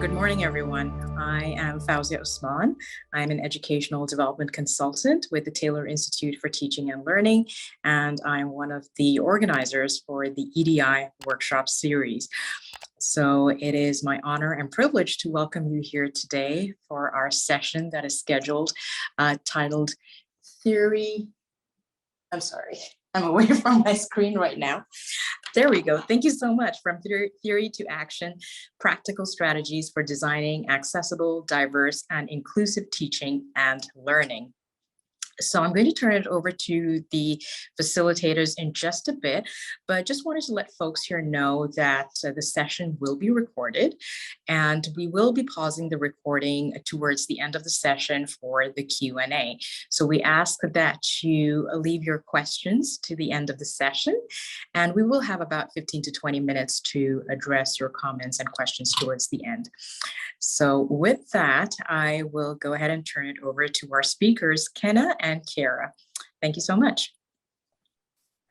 good morning, everyone. I am Fauzia Osman. I'm an educational development consultant with the Taylor Institute for Teaching and Learning, and I'm one of the organizers for the EDI workshop series. So it is my honor and privilege to welcome you here today for our session that is scheduled, titled Theory. I'm sorry, I'm away from my screen right now. There we go. Thank you so much. From theory to action, practical strategies for designing accessible, diverse, and inclusive teaching and learning. So I'm going to turn it over to the facilitators in just a bit, but just wanted to let folks here know that the session will be recorded, and we will be pausing the recording towards the end of the session for the Q&A. So we ask that you leave your questions to the end of the session, and we will have about 15 to 20 minutes to address your comments and questions towards the end. So with that, I will go ahead and turn it over to our speakers, Kenna and Kiara. Thank you so much.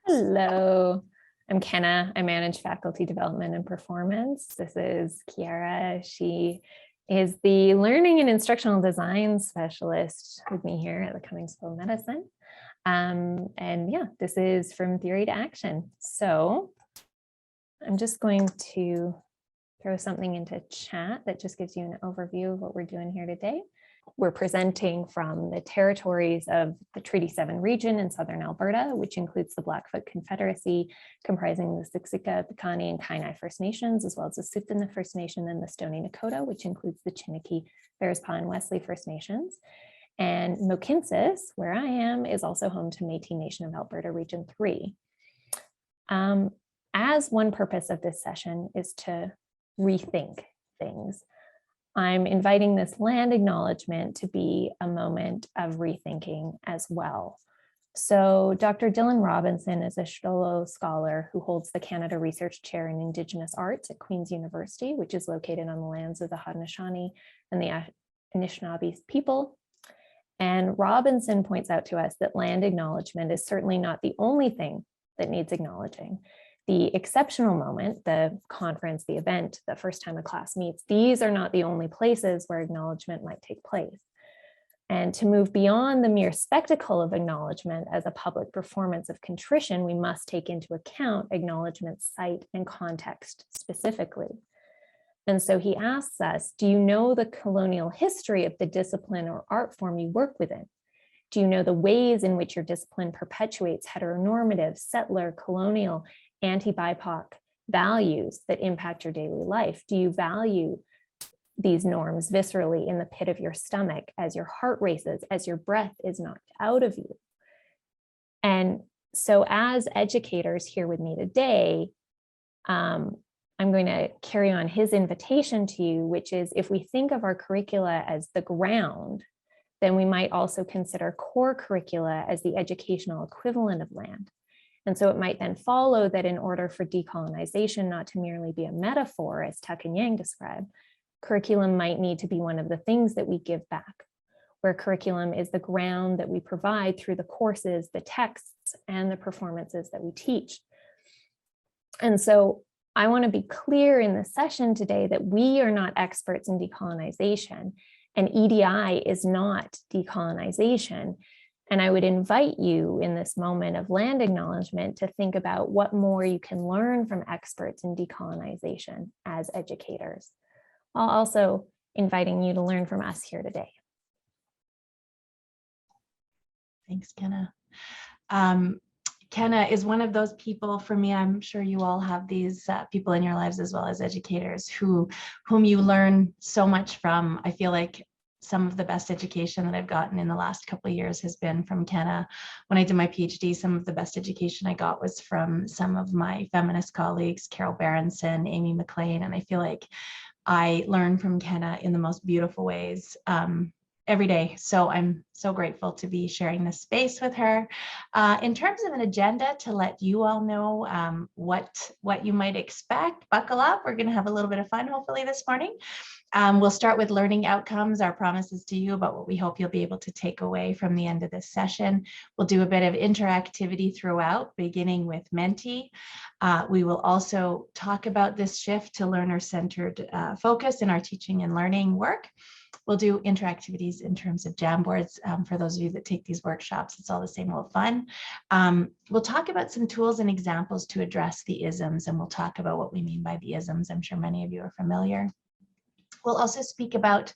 Hello, I'm Kenna. I manage faculty development and performance. This is Kiara. She is the learning and instructional design specialist with me here at the Cummings School of Medicine. And yeah, this is From Theory to Action. So I'm just going to throw something into chat that just gives you an overview of what we're doing here today. We're presenting from the territories of the Treaty 7 region in southern Alberta, which includes the Blackfoot Confederacy, comprising the Siksika, Piikani, and Kainai First Nations, as well as the Tsuut'ina First Nation and the Stoney Nakoda, which includes the Chiniki, Bearspaw, and Wesley First Nations. And Mohkinstsis, where I am, is also home to Métis Nation of Alberta Region 3. As one purpose of this session is to rethink things, I'm inviting this land acknowledgement to be a moment of rethinking as well. So Dr. Dylan Robinson is a Stolo scholar who holds the Canada Research Chair in Indigenous Arts at Queen's University, which is located on the lands of the Haudenosaunee and the Anishinaabe people. And Robinson points out to us that land acknowledgement is certainly not the only thing that needs acknowledging. The exceptional moment, the conference, the event, the first time a class meets, these are not the only places where acknowledgement might take place. And to move beyond the mere spectacle of acknowledgement as a public performance of contrition, we must take into account acknowledgement's site and context specifically. And so he asks us, do you know the colonial history of the discipline or art form you work within? Do you know the ways in which your discipline perpetuates heteronormative, settler, colonial, anti-BIPOC values that impact your daily life? Do you value these norms viscerally in the pit of your stomach as your heart races, as your breath is knocked out of you? And so as educators here with me today, I'm going to carry on his invitation to you, which is if we think of our curricula as the ground, then we might also consider core curricula as the educational equivalent of land. And so it might then follow that in order for decolonization not to merely be a metaphor, as Tuck and Yang describe, curriculum might need to be one of the things that we give back, where curriculum is the ground that we provide through the courses, the texts, and the performances that we teach. And so I want to be clear in this session today that we are not experts in decolonization, and EDI is not decolonization. And I would invite you in this moment of land acknowledgement to think about what more you can learn from experts in decolonization as educators, while also inviting you to learn from us here today. Thanks, Kenna. Kenna is one of those people for me. I'm sure you all have these people in your lives as well as educators whom you learn so much from. I feel like some of the best education that I've gotten in the last couple of years has been from Kenna. When I did my PhD, some of the best education I got was from some of my feminist colleagues, Carol Berenson, Amy McLean, and I feel like I learned from Kenna in the most beautiful ways. every day. So I'm so grateful to be sharing this space with her. In terms of an agenda, to let you all know what you might expect, buckle up. We're going to have a little bit of fun, hopefully, this morning. We'll start with learning outcomes, our promises to you about what we hope you'll be able to take away from the end of this session. We'll do a bit of interactivity throughout, beginning with Menti. We will also talk about this shift to learner-centered focus in our teaching and learning work. We'll do interactivities in terms of Jamboards. For those of you that take these workshops, it's all the same old fun. We'll talk about some tools and examples to address the isms, and we'll talk about what we mean by the isms. I'm sure many of you are familiar. We'll also speak about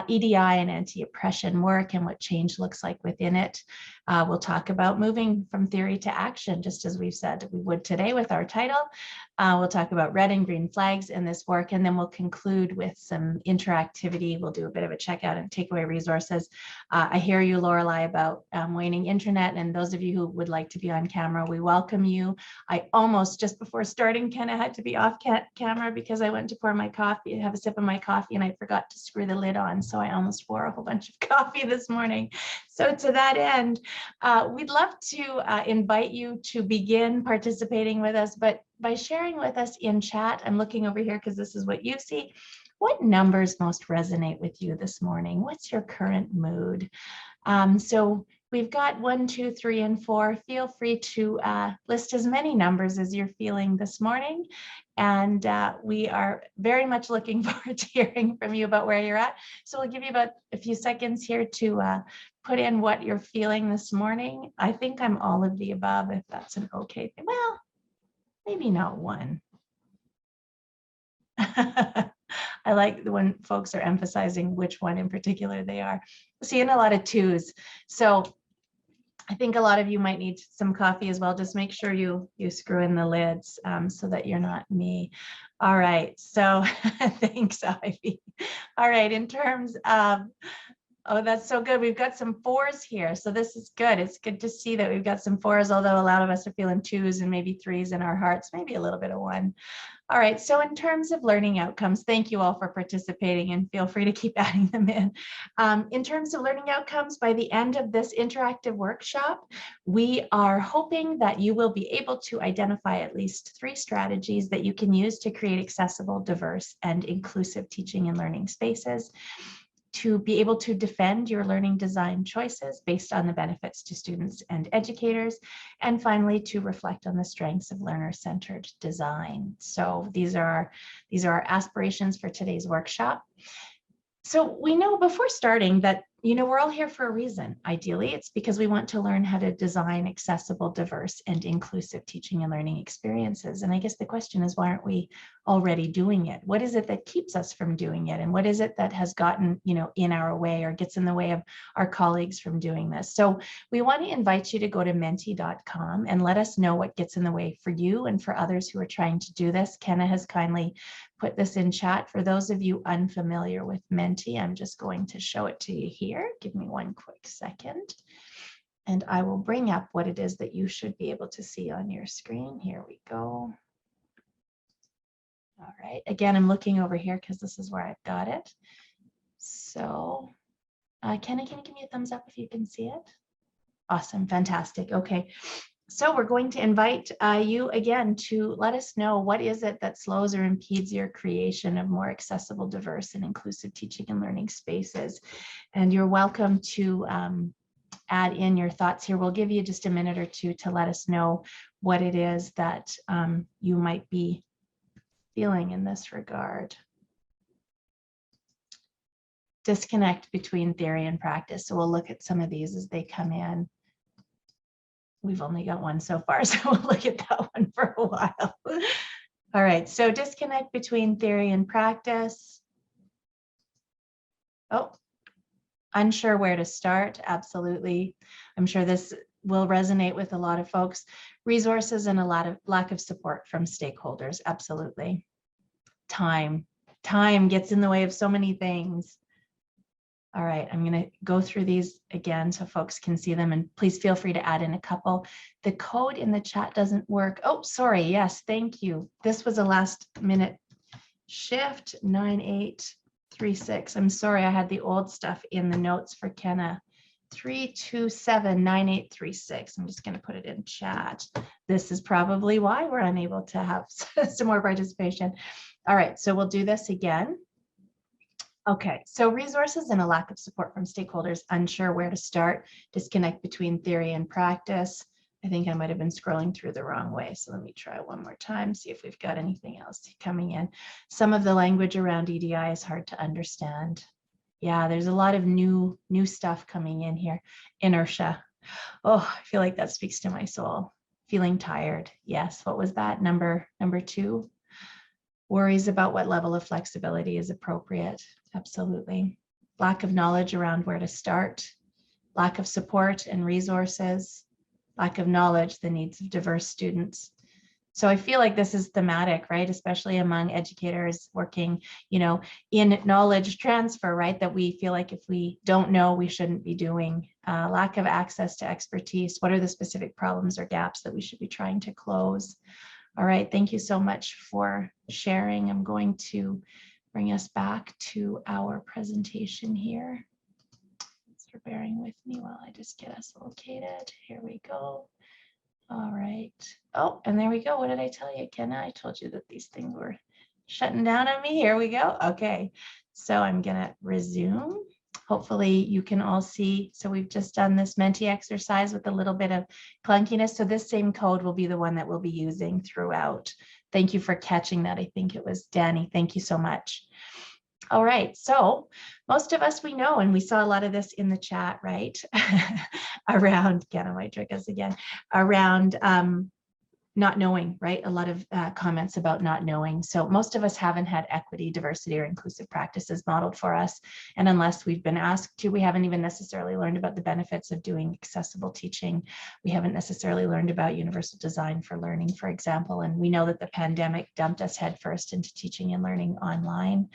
EDI and anti-oppression work and what change looks like within it. We'll talk about moving from theory to action, just as we've said we would today with our title. We'll talk about red and green flags in this work, and then we'll conclude with some interactivity. We'll do a bit of a checkout and takeaway resources. I hear you, Lorelei, about waning internet, and those of you who would like to be on camera, we welcome you. I almost, just before starting, Kenna had to be off camera because I went to pour my coffee, have a sip of my coffee, and I forgot to screw the lid on, so I almost poured a whole bunch of coffee this morning. So to that end, we'd love to invite you to begin participating with us, but by sharing with us in chat, I'm looking over here because this is what you see. What numbers most resonate with you this morning? What's your current mood? So we've got 1, 2, 3, and 4. Feel free to list as many numbers as you're feeling this morning. And we are very much looking forward to hearing from you about where you're at. So we'll give you about a few seconds here to put in what you're feeling this morning. I think I'm all of the above, if that's an okay thing. Well, maybe not one. I like when folks are emphasizing which one in particular they are. Seeing a lot of 2s. So I think a lot of you might need some coffee as well. Just make sure you screw in the lids so that you're not me. All right. So thanks, Ivy. All right. In terms of, oh, that's so good. We've got some 4s here. So this is good. It's good to see that we've got some 4s, although a lot of us are feeling 2s and maybe 3s in our hearts, maybe a little bit of 1. All right, so in terms of learning outcomes, thank you all for participating and feel free to keep adding them in. In terms of learning outcomes, by the end of this interactive workshop, we are hoping that you will be able to identify at least 3 strategies that you can use to create accessible, diverse, and inclusive teaching and learning spaces, to be able to defend your learning design choices based on the benefits to students and educators, and finally, to reflect on the strengths of learner-centered design. So these are our aspirations for today's workshop. So we know before starting that, we're all here for a reason. Ideally, it's because we want to learn how to design accessible, diverse, and inclusive teaching and learning experiences. And I guess the question is, why aren't we already doing it? What is it that keeps us from doing it? And what is it that has gotten, in our way or gets in the way of our colleagues from doing this? So we want to invite you to go to menti.com and let us know what gets in the way for you and for others who are trying to do this. Kenna has kindly put this in chat. For those of you unfamiliar with Menti, I'm just going to show it to you here. Give me one quick second, and I will bring up what it is that you should be able to see on your screen. Here we go. All right, again, I'm looking over here because this is where I've got it. So, Kenna, can you give me a thumbs up if you can see it? Awesome, fantastic. Okay. So we're going to invite you again to let us know what is it that slows or impedes your creation of more accessible, diverse, and inclusive teaching and learning spaces. And you're welcome to add in your thoughts here. We'll give you just a minute or two to let us know what it is that you might be feeling in this regard. Disconnect between theory and practice. So we'll look at some of these as they come in. We've only got one so far, so we'll look at that one for a while. All right, so disconnect between theory and practice. Oh, unsure where to start. Absolutely. I'm sure this will resonate with a lot of folks. Resources and a lot of lack of support from stakeholders. Absolutely. Time gets in the way of so many things. All right, I'm going to go through these again so folks can see them, and please feel free to add in a couple. The code in the chat doesn't work. Oh, sorry. Yes, thank you. This was a last minute shift, 9831. 9836. I'm sorry, I had the old stuff in the notes for Kenna. 327-9836. I'm just going to put it in chat. This is probably why we're unable to have some more participation. All right, so we'll do this again. Okay, so resources and a lack of support from stakeholders, unsure where to start, disconnect between theory and practice. I think I might have been scrolling through the wrong way. So let me try one more time, see if we've got anything else coming in. Some of the language around EDI is hard to understand. Yeah, there's a lot of new stuff coming in here. Inertia. Oh, I feel like that speaks to my soul. Feeling tired. Yes, what was that? Number 2. Worries about what level of flexibility is appropriate. Absolutely. Lack of knowledge around where to start. Lack of support and resources. Lack of knowledge, the needs of diverse students. So I feel like this is thematic, right? Especially among educators working, in knowledge transfer, right? That we feel like if we don't know, we shouldn't be doing. Lack of access to expertise. What are the specific problems or gaps that we should be trying to close? All right, thank you so much for sharing. I'm going to bring us back to our presentation here. Thanks for bearing with me while I just get us located. Here we go. All right. Oh, and there we go. What did I tell you, Kenna? I told you that these things were shutting down on me. Here we go. Okay. So I'm going to resume. Hopefully you can all see. So we've just done this Menti exercise with a little bit of clunkiness. So this same code will be the one that we'll be using throughout. Thank you for catching that. I think it was Danny. Thank you so much. All right, so most of us we know, and we saw a lot of this in the chat, right? Around, Kenna might trick us again, around not knowing, right? A lot of comments about not knowing. So most of us haven't had equity, diversity, or inclusive practices modeled for us. And unless we've been asked to, we haven't even necessarily learned about the benefits of doing accessible teaching. We haven't necessarily learned about universal design for learning, for example. And we know that the pandemic dumped us headfirst into teaching and learning online.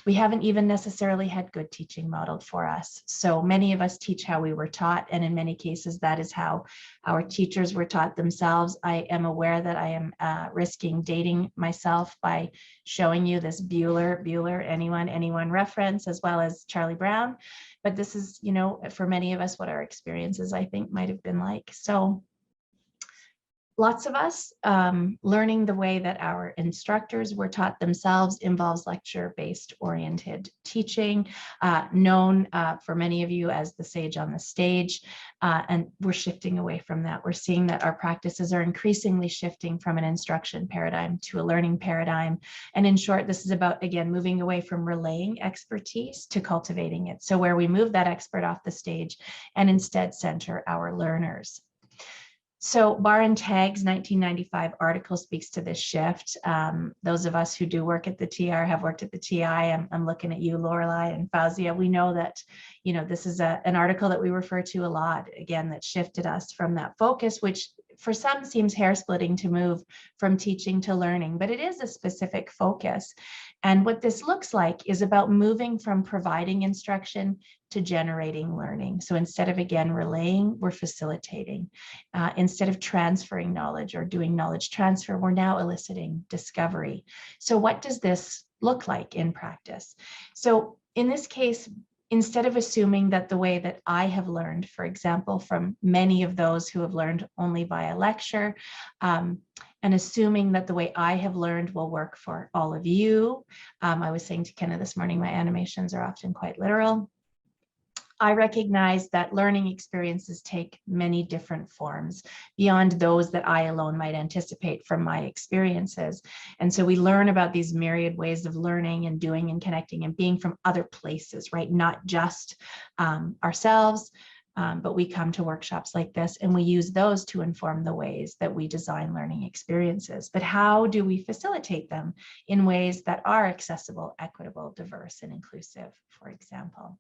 We haven't even necessarily had good teaching modeled for us. So many of us teach how we were taught, and in many cases, that is how our teachers were taught themselves. I am aware that I am risking dating myself by showing you this Bueller, anyone reference, as well as Charlie Brown. But this is, for many of us, what our experiences, I think, might have been like. So lots of us learning the way that our instructors were taught themselves involves lecture-based oriented teaching, known for many of you as the sage on the stage, and we're shifting away from that. We're seeing that our practices are increasingly shifting from an instruction paradigm to a learning paradigm. And in short, this is about, again, moving away from relaying expertise to cultivating it. So where we move that expert off the stage and instead center our learners. So Bar and Tag's 1995 article speaks to this shift. Those of us who do work at the TR have worked at the TI. I'm looking at you, Lorelei and Fauzia. We know that, this is an article that we refer to a lot, again, that shifted us from that focus, which for some seems hair splitting to move from teaching to learning, but it is a specific focus. And what this looks like is about moving from providing instruction to generating learning. So instead of, again, relaying, we're facilitating. Instead of transferring knowledge or doing knowledge transfer, we're now eliciting discovery. So what does this look like in practice? So in this case, instead of assuming that the way that I have learned, for example, from many of those who have learned only via lecture, and assuming that the way I have learned will work for all of you. I was saying to Kenna this morning, my animations are often quite literal. I recognize that learning experiences take many different forms beyond those that I alone might anticipate from my experiences. And so we learn about these myriad ways of learning and doing and connecting and being from other places, right? Not just ourselves, but we come to workshops like this and we use those to inform the ways that we design learning experiences. But how do we facilitate them in ways that are accessible, equitable, diverse, and inclusive, for example?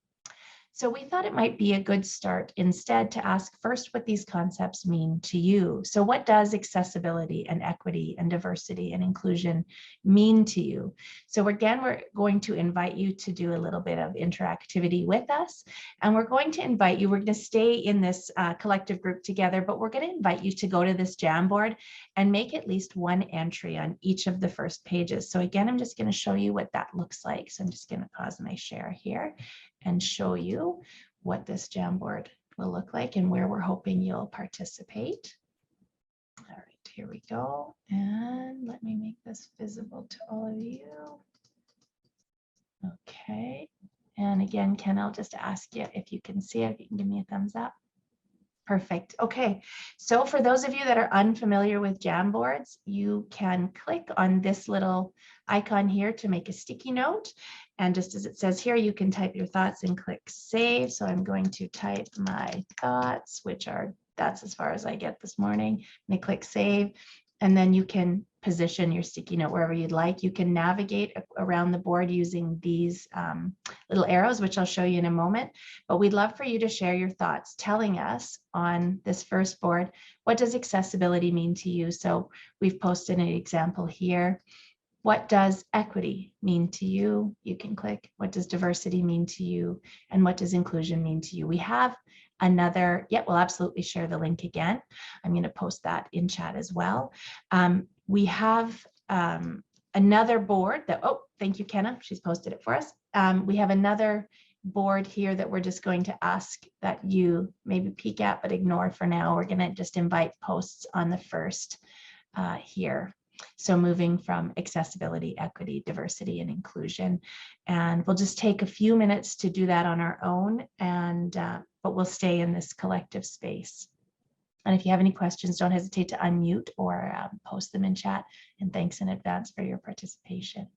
So we thought it might be a good start instead to ask first what these concepts mean to you. So what does accessibility and equity and diversity and inclusion mean to you? So again, we're going to invite you to do a little bit of interactivity with us. And we're going to invite you, we're going to stay in this collective group together, but we're going to invite you to go to this Jamboard and make at least one entry on each of the first pages. So again, I'm just going to show you what that looks like. So I'm just going to pause my share here and show you what this Jamboard will look like and where we're hoping you'll participate. All right, here we go. And let me make this visible to all of you. Okay. And again, Ken, I'll just ask you if you can see it, if you can give me a thumbs up. Perfect. Okay. So for those of you that are unfamiliar with Jamboards, you can click on this little icon here to make a sticky note. And just as it says here, you can type your thoughts and click save. So I'm going to type my thoughts, that's as far as I get this morning. And I click save. And then you can position your sticky note wherever you'd like. You can navigate around the board using these little arrows, which I'll show you in a moment. But we'd love for you to share your thoughts, telling us on this first board, what does accessibility mean to you? So we've posted an example here. What does equity mean to you? You can click. What does diversity mean to you? And what does inclusion mean to you? We have another, we'll absolutely share the link again. I'm going to post that in chat as well. We have another board that, thank you, Kenna. She's posted it for us. We have another board here that we're just going to ask that you maybe peek at, but ignore for now. We're going to just invite posts on the first here. So moving from accessibility, equity, diversity, and inclusion. And we'll just take a few minutes to do that on our own, and but we'll stay in this collective space. And if you have any questions, don't hesitate to unmute or post them in chat. And thanks in advance for your participation.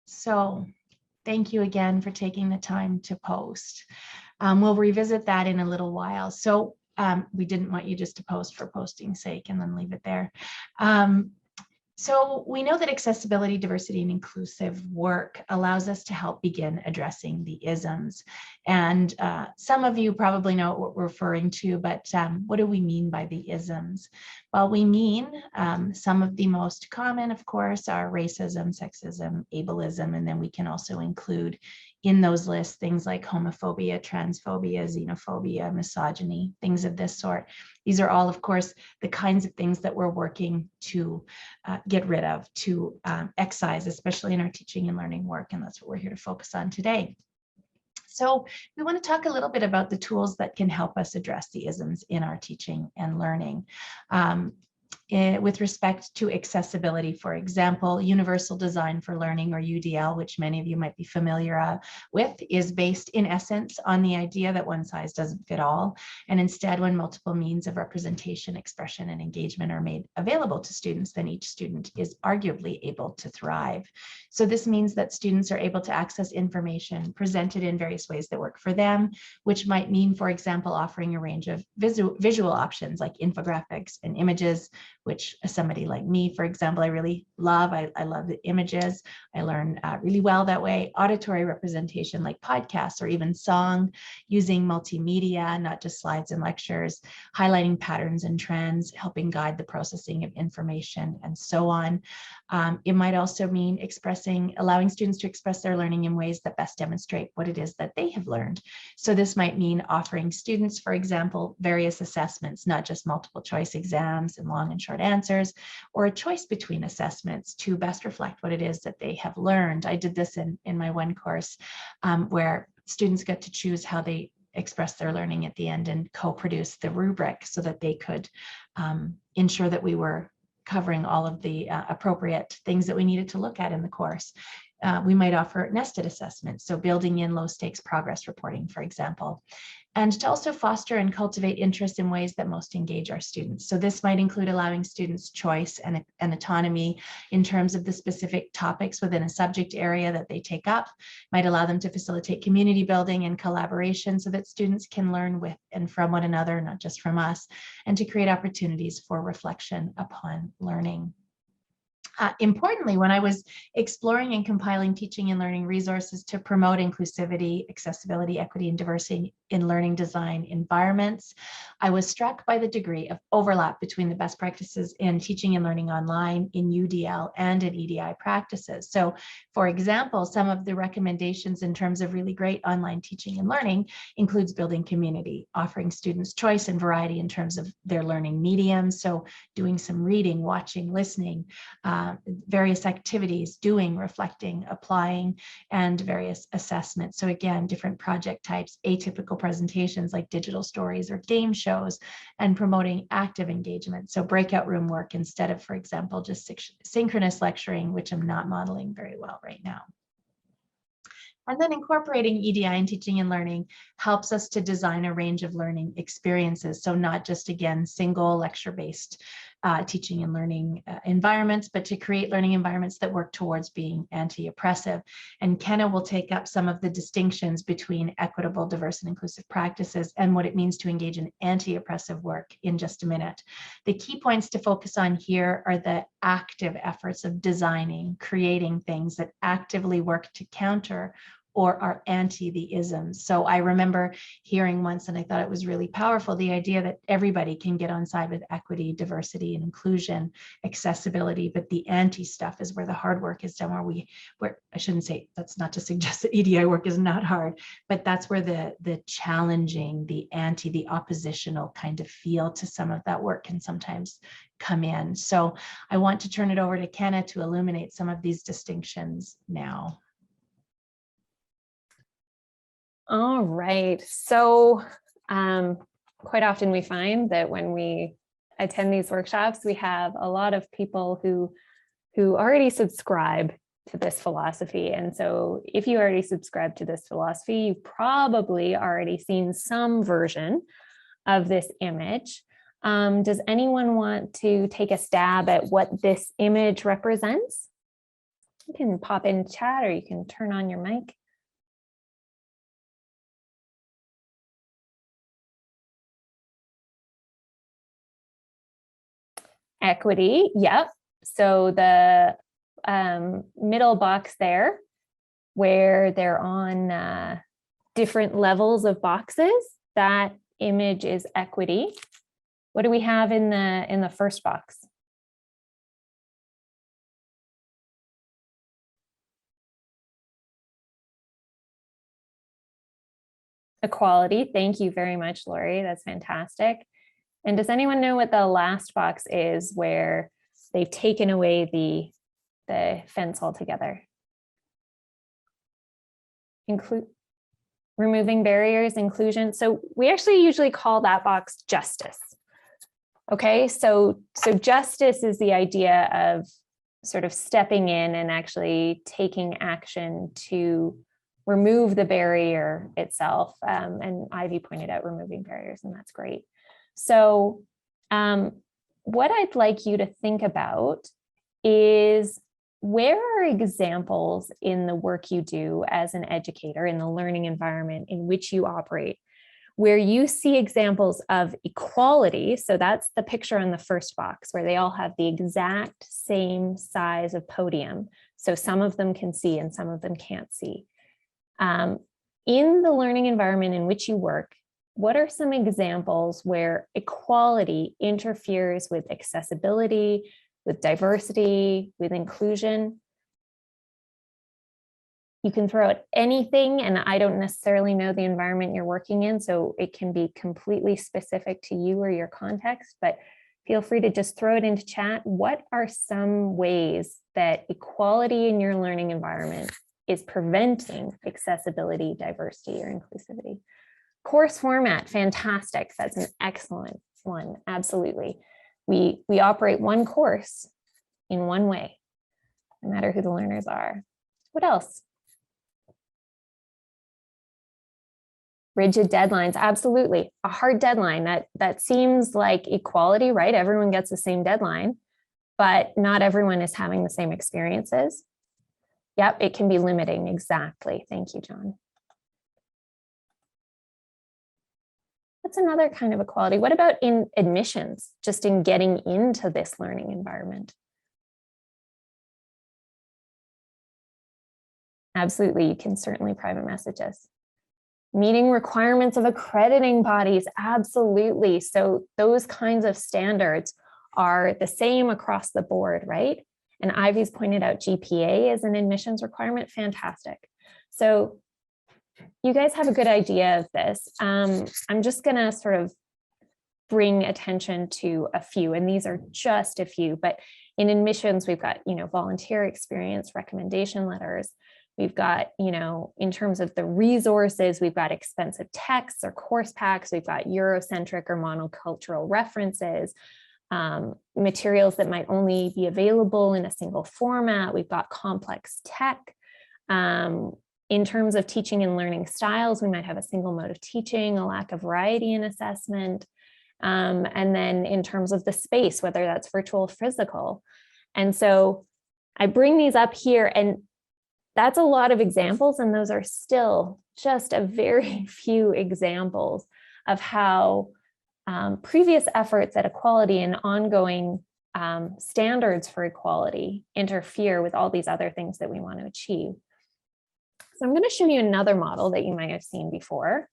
So thank you again for taking the time to post. We'll revisit that in a little while. So we didn't want you just to post for posting's sake and then leave it there. So we know that accessibility, diversity, and inclusive work allows us to help begin addressing the isms. And some of you probably know what we're referring to, but what do we mean by the isms? Well, we mean some of the most common, of course, are racism, sexism, ableism, and then we can also include in those lists things like homophobia, transphobia, xenophobia, misogyny, things of this sort. These are all, of course, the kinds of things that we're working to get rid of, to excise, especially in our teaching and learning work, and that's what we're here to focus on today. So we want to talk a little bit about the tools that can help us address the isms in our teaching and learning. With respect to accessibility, for example, Universal Design for Learning, or UDL, which many of you might be familiar with, is based in essence on the idea that one size doesn't fit all. And instead, when multiple means of representation, expression, and engagement are made available to students, then each student is arguably able to thrive. So this means that students are able to access information presented in various ways that work for them, which might mean, for example, offering a range of visual options like infographics and images, which somebody like me, for example, I really love. I love the images. I learn really well that way. Auditory representation like podcasts or even song, using multimedia, not just slides and lectures, highlighting patterns and trends, helping guide the processing of information, and so on. It might also mean allowing students to express their learning in ways that best demonstrate what it is that they have learned. So this might mean offering students, for example, various assessments, not just multiple choice exams and long and short answers, or a choice between assessments to best reflect what it is that they have learned. I did this in my one course where students got to choose how they express their learning at the end and co-produce the rubric so that they could ensure that we were covering all of the appropriate things that we needed to look at in the course. We might offer nested assessments, so building in low stakes progress reporting, for example, and to also foster and cultivate interest in ways that most engage our students. So this might include allowing students choice and autonomy in terms of the specific topics within a subject area that they take up, might allow them to facilitate community building and collaboration so that students can learn with and from one another, not just from us, and to create opportunities for reflection upon learning. Importantly, when I was exploring and compiling teaching and learning resources to promote inclusivity, accessibility, equity, and diversity in learning design environments, I was struck by the degree of overlap between the best practices in teaching and learning online in UDL and in EDI practices. So, for example, some of the recommendations in terms of really great online teaching and learning includes building community, offering students choice and variety in terms of their learning mediums. So doing some reading, watching, listening, various activities, doing, reflecting, applying, and various assessments. So again, different project types, atypical presentations like digital stories or game shows, and promoting active engagement. So breakout room work instead of, for example, just synchronous lecturing, which I'm not modeling very well right now. And then incorporating EDI in teaching and learning helps us to design a range of learning experiences. So not just, again, single lecture-based teaching and learning environments, but to create learning environments that work towards being anti-oppressive. And Kenna will take up some of the distinctions between equitable, diverse, and inclusive practices and what it means to engage in anti-oppressive work in just a minute. The key points to focus on here are the active efforts of designing, creating things that actively work to counter or are anti the isms. So I remember hearing once, and I thought it was really powerful, the idea that everybody can get on side with equity, diversity, and inclusion, accessibility, but the anti stuff is where the hard work is done, where I shouldn't say, that's not to suggest that EDI work is not hard, but that's where the challenging, the anti, the oppositional kind of feel to some of that work can sometimes come in. So I want to turn it over to Kenna to illuminate some of these distinctions now. All right. So quite often we find that when we attend these workshops, we have a lot of people who already subscribe to this philosophy. And so if you already subscribe to this philosophy, you've probably already seen some version of this image. Does anyone want to take a stab at what this image represents? You can pop in chat or you can turn on your mic. Equity, yep. So the middle box there, where they're on different levels of boxes, that image is equity. What do we have in the first box? Equality. Thank you very much, Lori. That's fantastic. And does anyone know what the last box is where they've taken away the fence altogether? Removing barriers, inclusion. So we actually usually call that box justice. Okay, so justice is the idea of sort of stepping in and actually taking action to remove the barrier itself. And Ivy pointed out removing barriers, and that's great. So what I'd like you to think about is, where are examples in the work you do as an educator in the learning environment in which you operate, where you see examples of equality? So that's the picture on the first box, where they all have the exact same size of podium. So some of them can see and some of them can't see. In the learning environment in which you work, what are some examples where equality interferes with accessibility, with diversity, with inclusion? You can throw out anything, and I don't necessarily know the environment you're working in, so it can be completely specific to you or your context, but feel free to just throw it into chat. What are some ways that equality in your learning environment is preventing accessibility, diversity, or inclusivity? Course format, fantastic. That's an excellent one, absolutely. We operate one course in one way, no matter who the learners are. What else? Rigid deadlines, absolutely. A hard deadline, that seems like equality, right? Everyone gets the same deadline, but not everyone is having the same experiences. Yep, it can be limiting, exactly. Thank you, John. That's another kind of equality. What about in admissions, just in getting into this learning environment? Absolutely, you can certainly private message us. Meeting requirements of accrediting bodies, absolutely. So those kinds of standards are the same across the board, right? And Ivy's pointed out GPA as an admissions requirement, fantastic. So you guys have a good idea of this. I'm just gonna sort of bring attention to a few, and these are just a few, but in admissions, we've got, volunteer experience, recommendation letters. We've got, in terms of the resources, we've got expensive texts or course packs. We've got Eurocentric or monocultural references, materials that might only be available in a single format. We've got complex tech. In terms of teaching and learning styles, we might have a single mode of teaching, a lack of variety in assessment. And then in terms of the space, whether that's virtual or physical. And so I bring these up here, and that's a lot of examples, and those are still just a very few examples of how previous efforts at equality and ongoing standards for equality interfere with all these other things that we want to achieve. So I'm going to show you another model that you might have seen before.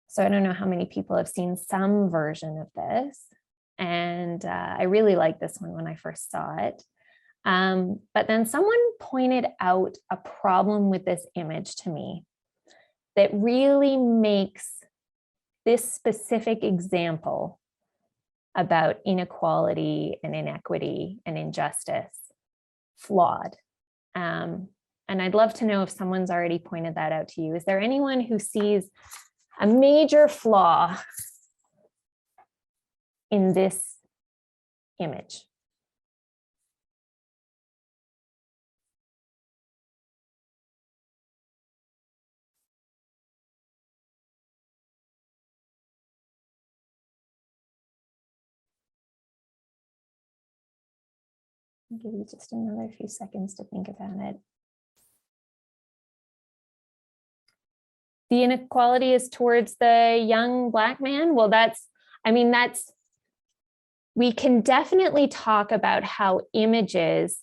So I don't know how many people have seen some version of this. And I really liked this one when I first saw it. But then someone pointed out a problem with this image to me that really makes this specific example about inequality and inequity and injustice flawed. And I'd love to know if someone's already pointed that out to you. Is there anyone who sees a major flaw in this image? I'll give you just another few seconds to think about it. The inequality is towards the young Black man. Well, we can definitely talk about how images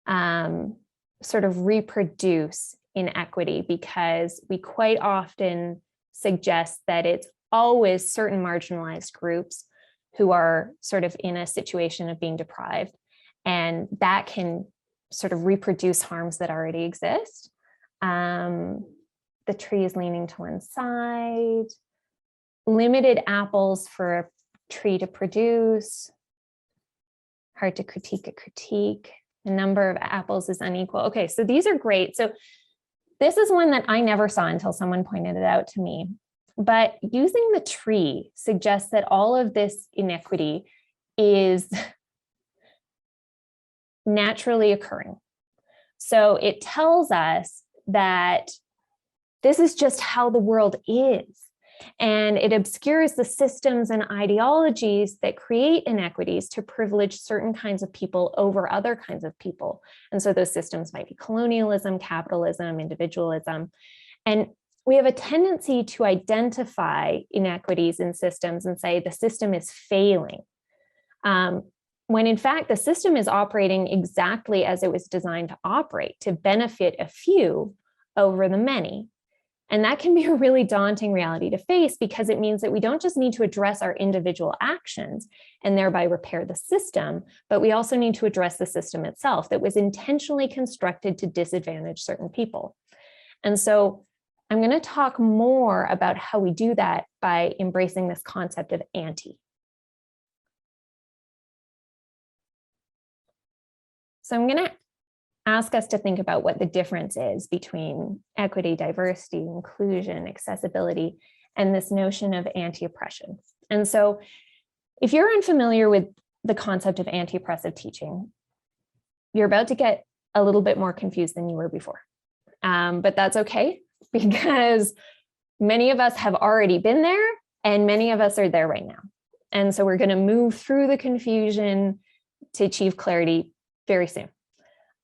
sort of reproduce inequity, because we quite often suggest that it's always certain marginalized groups who are sort of in a situation of being deprived, and that can sort of reproduce harms that already exist. The tree is leaning to one side, limited apples for a tree to produce, hard to critique a critique, the number of apples is unequal. Okay, so these are great. So this is one that I never saw until someone pointed it out to me. But using the tree suggests that all of this inequity is naturally occurring. So it tells us that this is just how the world is. And it obscures the systems and ideologies that create inequities to privilege certain kinds of people over other kinds of people. And so those systems might be colonialism, capitalism, individualism. And we have a tendency to identify inequities in systems and say the system is failing, when in fact the system is operating exactly as it was designed to operate, to benefit a few over the many. And that can be a really daunting reality to face, because it means that we don't just need to address our individual actions and thereby repair the system, but we also need to address the system itself that was intentionally constructed to disadvantage certain people. And so I'm going to talk more about how we do that by embracing this concept of anti. So I'm going to ask us to think about what the difference is between equity, diversity, inclusion, accessibility, and this notion of anti-oppression. And so if you're unfamiliar with the concept of anti-oppressive teaching, you're about to get a little bit more confused than you were before. But that's okay, because many of us have already been there and many of us are there right now. And so we're going to move through the confusion to achieve clarity very soon.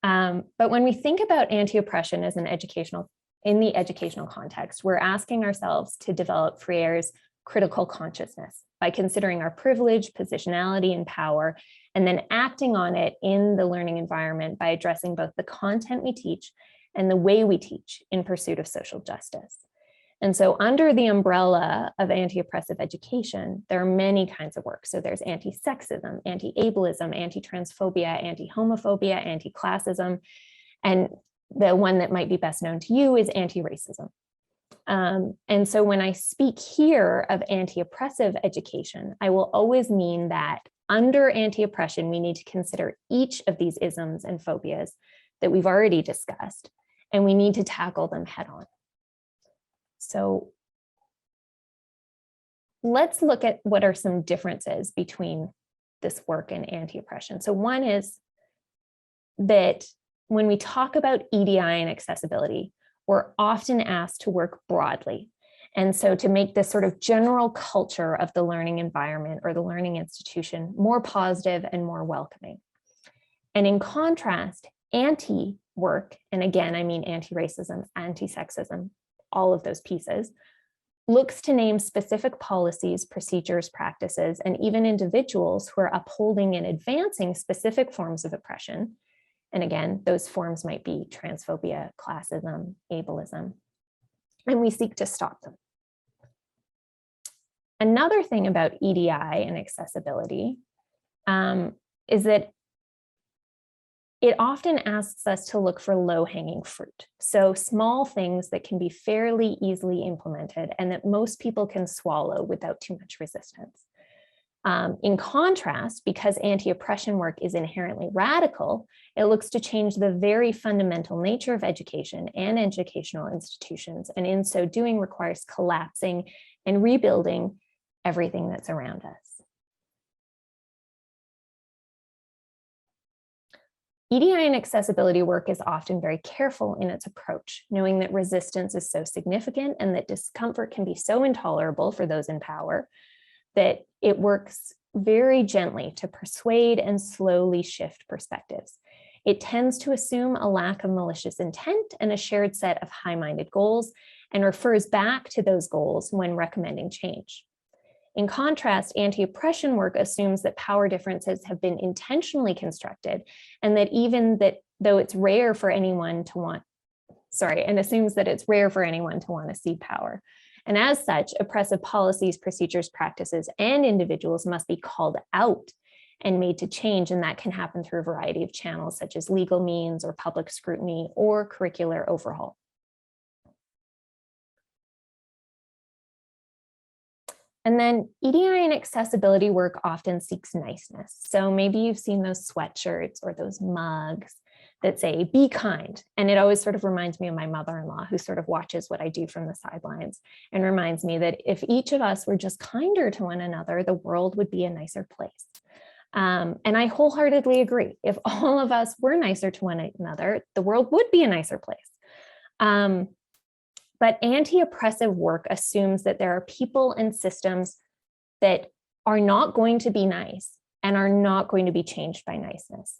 But when we think about anti-oppression as in the educational context, we're asking ourselves to develop Freire's critical consciousness by considering our privilege, positionality, and power, and then acting on it in the learning environment by addressing both the content we teach and the way we teach in pursuit of social justice. And so under the umbrella of anti-oppressive education, there are many kinds of work. So there's anti-sexism, anti-ableism, anti-transphobia, anti-homophobia, anti-classism, and the one that might be best known to you is anti-racism. And so when I speak here of anti-oppressive education, I will always mean that under anti-oppression, we need to consider each of these isms and phobias that we've already discussed, and we need to tackle them head on. So let's look at what are some differences between this work and anti-oppression. So one is that when we talk about EDI and accessibility, we're often asked to work broadly. And so to make this sort of general culture of the learning environment or the learning institution more positive and more welcoming. And in contrast, anti-work, and again, I mean anti-racism, anti-sexism, all of those pieces, looks to name specific policies, procedures, practices, and even individuals who are upholding and advancing specific forms of oppression. And again, those forms might be transphobia, classism, ableism, and we seek to stop them. Another thing about EDI and accessibility is that it often asks us to look for low-hanging fruit. So small things that can be fairly easily implemented and that most people can swallow without too much resistance. In contrast, because anti-oppression work is inherently radical, it looks to change the very fundamental nature of education and educational institutions, and in so doing requires collapsing and rebuilding everything that's around us. EDI and accessibility work is often very careful in its approach, knowing that resistance is so significant and that discomfort can be so intolerable for those in power that it works very gently to persuade and slowly shift perspectives. It tends to assume a lack of malicious intent and a shared set of high-minded goals and refers back to those goals when recommending change. In contrast, anti-oppression work assumes that power differences have been intentionally constructed and that even that though it's rare for anyone to want, assumes that it's rare for anyone to want to cede power. And as such, oppressive policies, procedures, practices, and individuals must be called out and made to change, and that can happen through a variety of channels such as legal means or public scrutiny or curricular overhaul. And then EDI and accessibility work often seeks niceness. So maybe you've seen those sweatshirts or those mugs that say, be kind. And it always sort of reminds me of my mother-in-law, who sort of watches what I do from the sidelines and reminds me that if each of us were just kinder to one another, the world would be a nicer place. And I wholeheartedly agree. If all of us were nicer to one another, the world would be a nicer place. But anti-oppressive work assumes that there are people and systems that are not going to be nice and are not going to be changed by niceness.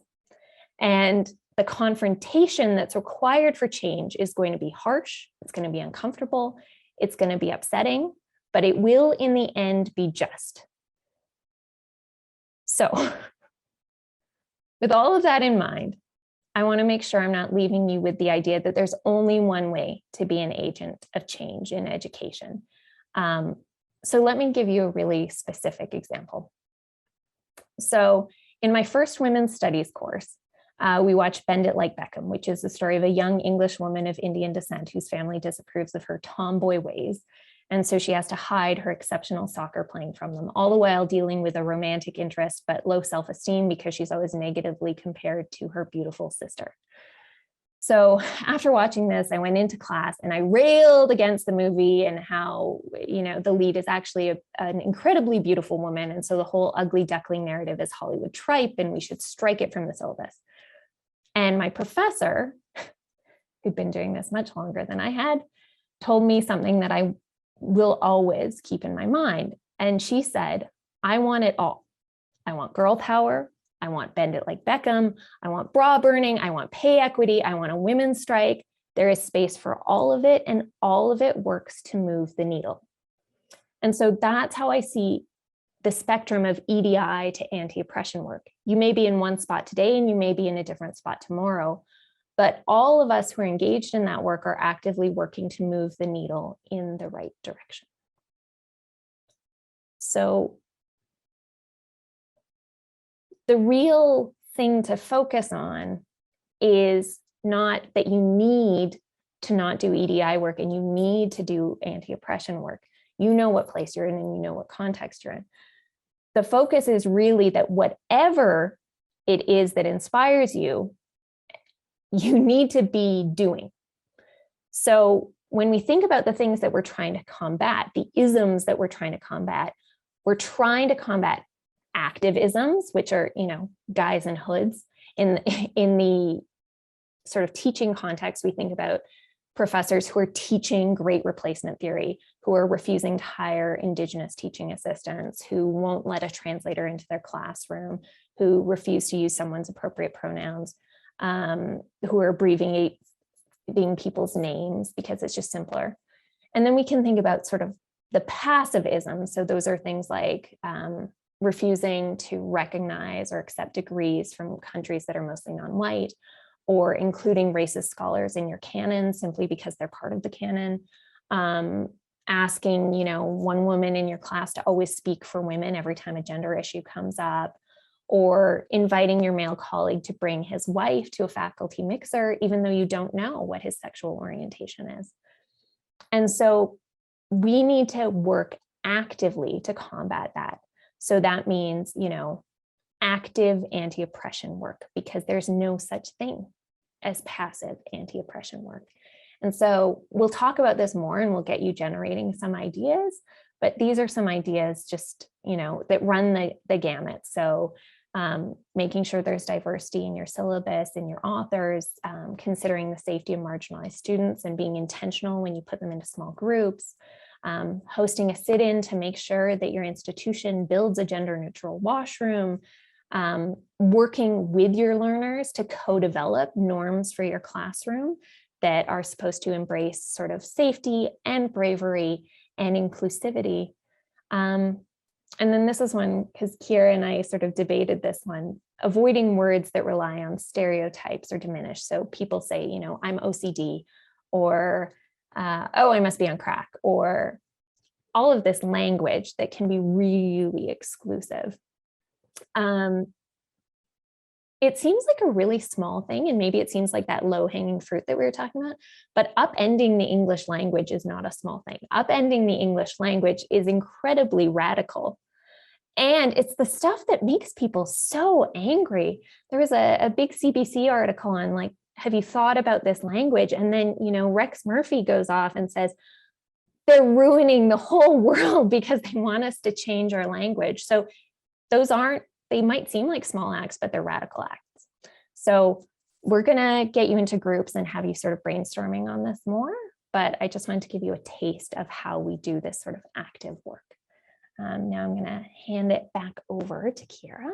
And the confrontation that's required for change is going to be harsh, it's going to be uncomfortable, it's going to be upsetting, but it will in the end be just. So with all of that in mind, I want to make sure I'm not leaving you with the idea that there's only one way to be an agent of change in education. So let me give you a really specific example. So in my first women's studies course, we watched Bend It Like Beckham, which is the story of a young English woman of Indian descent whose family disapproves of her tomboy ways. And so she has to hide her exceptional soccer playing from them, all the while dealing with a romantic interest, but low self-esteem because she's always negatively compared to her beautiful sister. So after watching this, I went into class and I railed against the movie and how, the lead is actually an incredibly beautiful woman. And so the whole ugly duckling narrative is Hollywood tripe and we should strike it from the syllabus. And my professor, who'd been doing this much longer than I had, told me something that I will always keep in my mind. And she said, I want it all. I want girl power. I want bend it like Beckham. I want bra burning. I want pay equity. I want a women's strike. There is space for all of it, and all of it works to move the needle. And so that's how I see the spectrum of EDI to anti-oppression work. You may be in one spot today and you may be in a different spot tomorrow, but all of us who are engaged in that work are actively working to move the needle in the right direction. So the real thing to focus on is not that you need to not do EDI work and you need to do anti-oppression work. You know what place you're in and you know what context you're in. The focus is really that whatever it is that inspires you, you need to be doing. So when we think about the things that we're trying to combat, the isms that we're trying to combat active isms, which are, guys in hoods. In the sort of teaching context, we think about professors who are teaching great replacement theory, who are refusing to hire Indigenous teaching assistants, who won't let a translator into their classroom, who refuse to use someone's appropriate pronouns, who are abbreviating people's names because it's just simpler. And then we can think about sort of the passive isms. So those are things like refusing to recognize or accept degrees from countries that are mostly non-white, or including racist scholars in your canon simply because they're part of the canon, asking, one woman in your class to always speak for women every time a gender issue comes up, or inviting your male colleague to bring his wife to a faculty mixer, even though you don't know what his sexual orientation is. And so we need to work actively to combat that. So that means, active anti-oppression work, because there's no such thing as passive anti-oppression work. And so we'll talk about this more and we'll get you generating some ideas, but these are some ideas just, that run the gamut. So making sure there's diversity in your syllabus, in your authors, considering the safety of marginalized students and being intentional when you put them into small groups, hosting a sit-in to make sure that your institution builds a gender-neutral washroom, working with your learners to co-develop norms for your classroom that are supposed to embrace sort of safety and bravery and inclusivity. And then this is one, because Kira and I sort of debated this one, avoiding words that rely on stereotypes or diminish. So people say, I'm OCD, or, oh, I must be on crack, or all of this language that can be really exclusive. It seems like a really small thing, and maybe it seems like that low-hanging fruit that we were talking about, but upending the English language is not a small thing. Upending the English language is incredibly radical. And it's the stuff that makes people so angry. There was a big CBC article on, like, have you thought about this language? And then, Rex Murphy goes off and says, they're ruining the whole world because they want us to change our language. So they might seem like small acts, but they're radical acts. So we're gonna get you into groups and have you sort of brainstorming on this more, but I just wanted to give you a taste of how we do this sort of active work. Now I'm gonna hand it back over to Kira.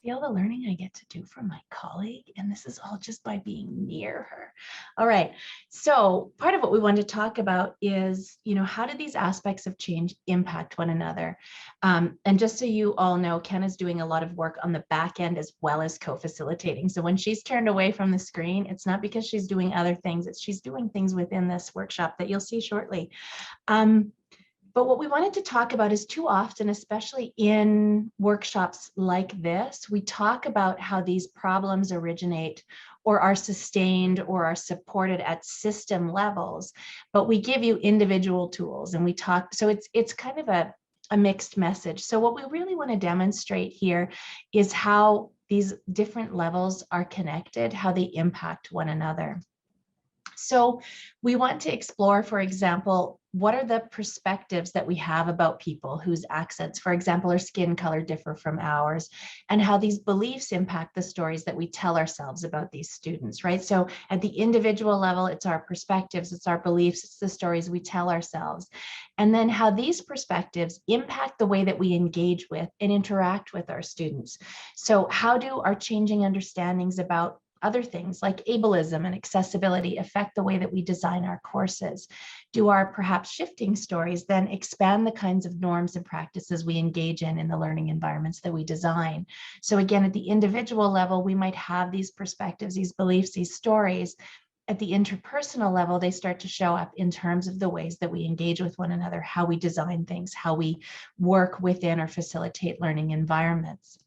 See all the learning I get to do from my colleague, and this is all just by being near her. All right, so part of what we want to talk about is, how do these aspects of change impact one another? And just so you all know, Ken is doing a lot of work on the back end as well as co-facilitating. So when she's turned away from the screen, it's not because she's doing other things, it's she's doing things within this workshop that you'll see shortly. But what we wanted to talk about is, too often, especially in workshops like this, we talk about how these problems originate or are sustained or are supported at system levels, but we give you individual tools and we talk, so it's kind of a mixed message. So what we really want to demonstrate here is how these different levels are connected, how they impact one another. So we want to explore, for example, what are the perspectives that we have about people whose accents, for example, or skin color differ from ours, and how these beliefs impact the stories that we tell ourselves about these students, right? So at the individual level, it's our perspectives, it's our beliefs, it's the stories we tell ourselves. And then how these perspectives impact the way that we engage with and interact with our students. So how do our changing understandings about other things like ableism and accessibility affect the way that we design our courses? Do our perhaps shifting stories then expand the kinds of norms and practices we engage in the learning environments that we design? So again, at the individual level, we might have these perspectives, these beliefs, these stories. At the interpersonal level, they start to show up in terms of the ways that we engage with one another, how we design things, how we work within or facilitate learning environments.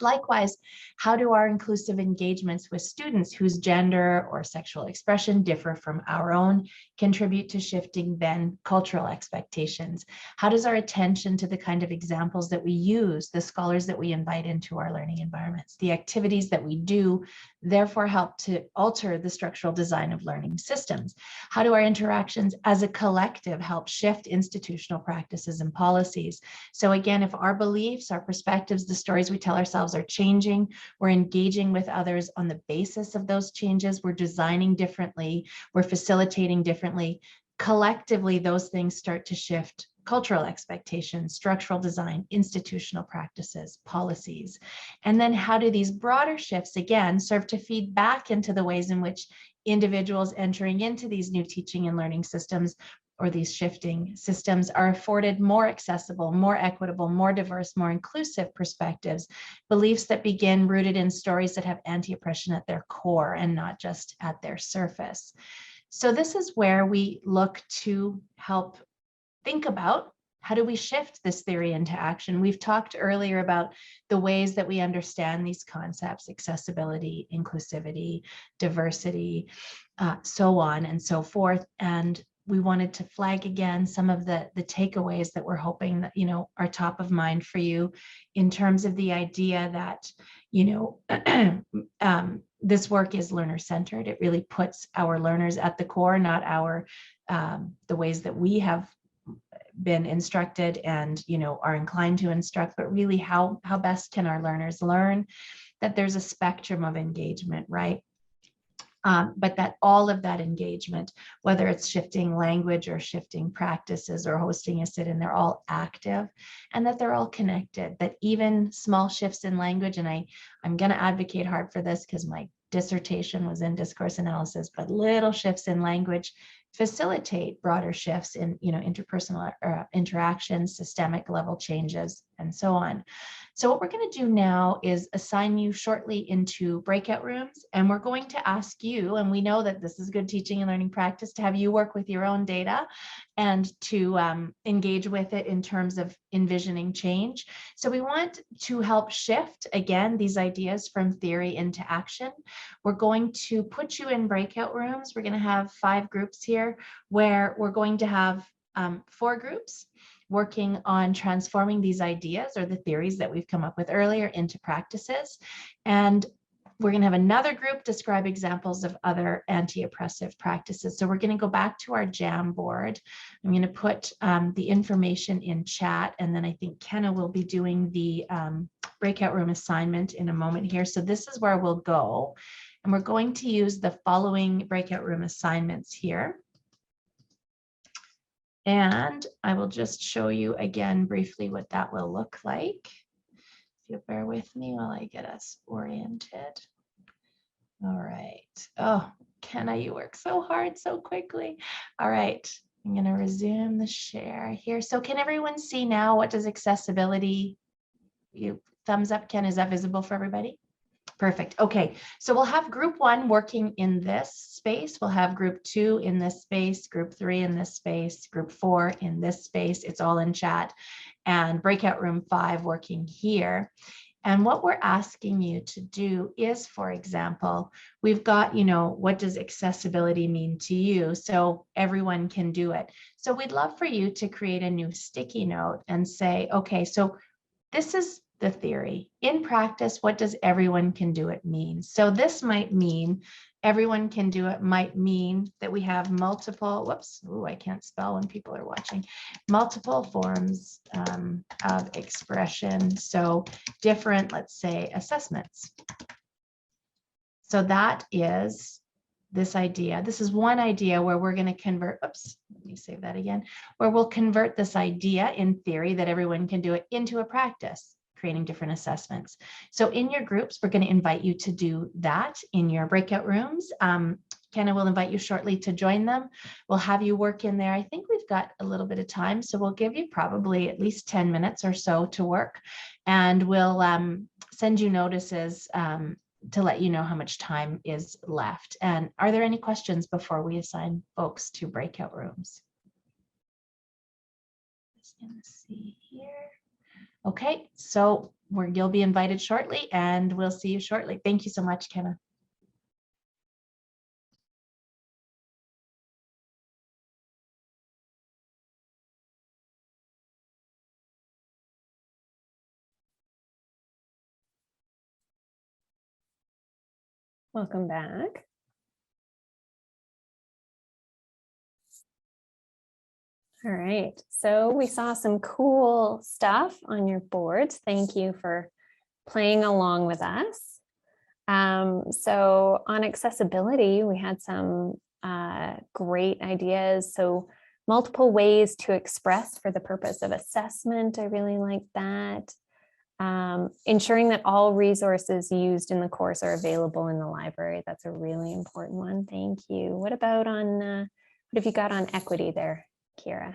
Likewise, how do our inclusive engagements with students whose gender or sexual expression differ from our own contribute to shifting then cultural expectations? How does our attention to the kind of examples that we use, the scholars that we invite into our learning environments, the activities that we do, therefore help to alter the structural design of learning systems? How do our interactions as a collective help shift institutional practices and policies? So again, if our beliefs, our perspectives, the stories we tell ourselves are changing, we're engaging with others on the basis of those changes, we're designing differently, we're facilitating differently, collectively, those things start to shift cultural expectations, structural design, institutional practices, policies. And then how do these broader shifts, again, serve to feed back into the ways in which individuals entering into these new teaching and learning systems or these shifting systems are afforded more accessible, more equitable, more diverse, more inclusive perspectives, beliefs that begin rooted in stories that have anti-oppression at their core and not just at their surface. So this is where we look to help think about how do we shift this theory into action. We've talked earlier about the ways that we understand these concepts: accessibility, inclusivity, diversity, so on and so forth. And we wanted to flag again some of the takeaways that we're hoping that, you know, are top of mind for you in terms of the idea that, you know, this work is learner-centered. It really puts our learners at the core, not our the ways that we have been instructed and, you know, are inclined to instruct, but really how best can our learners learn, that there's a spectrum of engagement, right? But that all of that engagement, whether it's shifting language or shifting practices or hosting a sit-in, they're all active and that they're all connected, that even small shifts in language, and I'm going to advocate hard for this because my dissertation was in discourse analysis, but little shifts in language facilitate broader shifts in, you know, interpersonal interactions, systemic level changes, and so on. So what we're going to do now is assign you shortly into breakout rooms, and we're going to ask you, and we know that this is good teaching and learning practice, to have you work with your own data and to engage with it in terms of envisioning change. So we want to help shift, again, these ideas from theory into action. We're going to put you in breakout rooms. We're going to have 5 groups here where we're going to have 4 groups working on transforming these ideas or the theories that we've come up with earlier into practices. And we're going to have another group describe examples of other anti-oppressive practices. So we're going to go back to our Jamboard. I'm going to put the information in chat, and then I think Kenna will be doing the breakout room assignment in a moment here. So this is where we'll go. And we're going to use the following breakout room assignments here. And I will just show you again briefly what that will look like. If you'll bear with me while I get us oriented. All right. Oh, Kenna, you work so hard so quickly. All right. I'm going to resume the share here. So can everyone see now? What does accessibility? You thumbs up, Ken. Is that visible for everybody? Perfect. Okay, so we'll have group 1 working in this space. We'll have group 2 in this space, group 3 in this space, group 4 in this space. It's all in chat. And breakout room 5 working here. And what we're asking you to do is, for example, we've got, you know, what does accessibility mean to you? So everyone can do it. So we'd love for you to create a new sticky note and say, okay, so this is the theory. In practice, what does everyone can do it mean? So this might mean everyone can do it might mean that we have multiple, whoops, ooh, I can't spell when people are watching, multiple forms of expression. So different, let's say, assessments. So that is this idea. This is one idea where we're going to convert, oops, let me save that again, where we'll convert this idea in theory that everyone can do it into a practice, creating different assessments. So in your groups, we're going to invite you to do that in your breakout rooms. Kenna will invite you shortly to join them. We'll have you work in there. I think we've got a little bit of time, so we'll give you probably at least 10 minutes or so to work, and we'll send you notices to let you know how much time is left. And are there any questions before we assign folks to breakout rooms? Just gonna see here. Okay, so you'll be invited shortly, and we'll see you shortly. Thank you so much, Kenna. Welcome back. All right, so we saw some cool stuff on your boards. Thank you for playing along with us. So on accessibility, we had some great ideas. So multiple ways to express for the purpose of assessment. I really like that. Ensuring that all resources used in the course are available in the library. That's a really important one. Thank you. What about on, what have you got on equity there, Kira?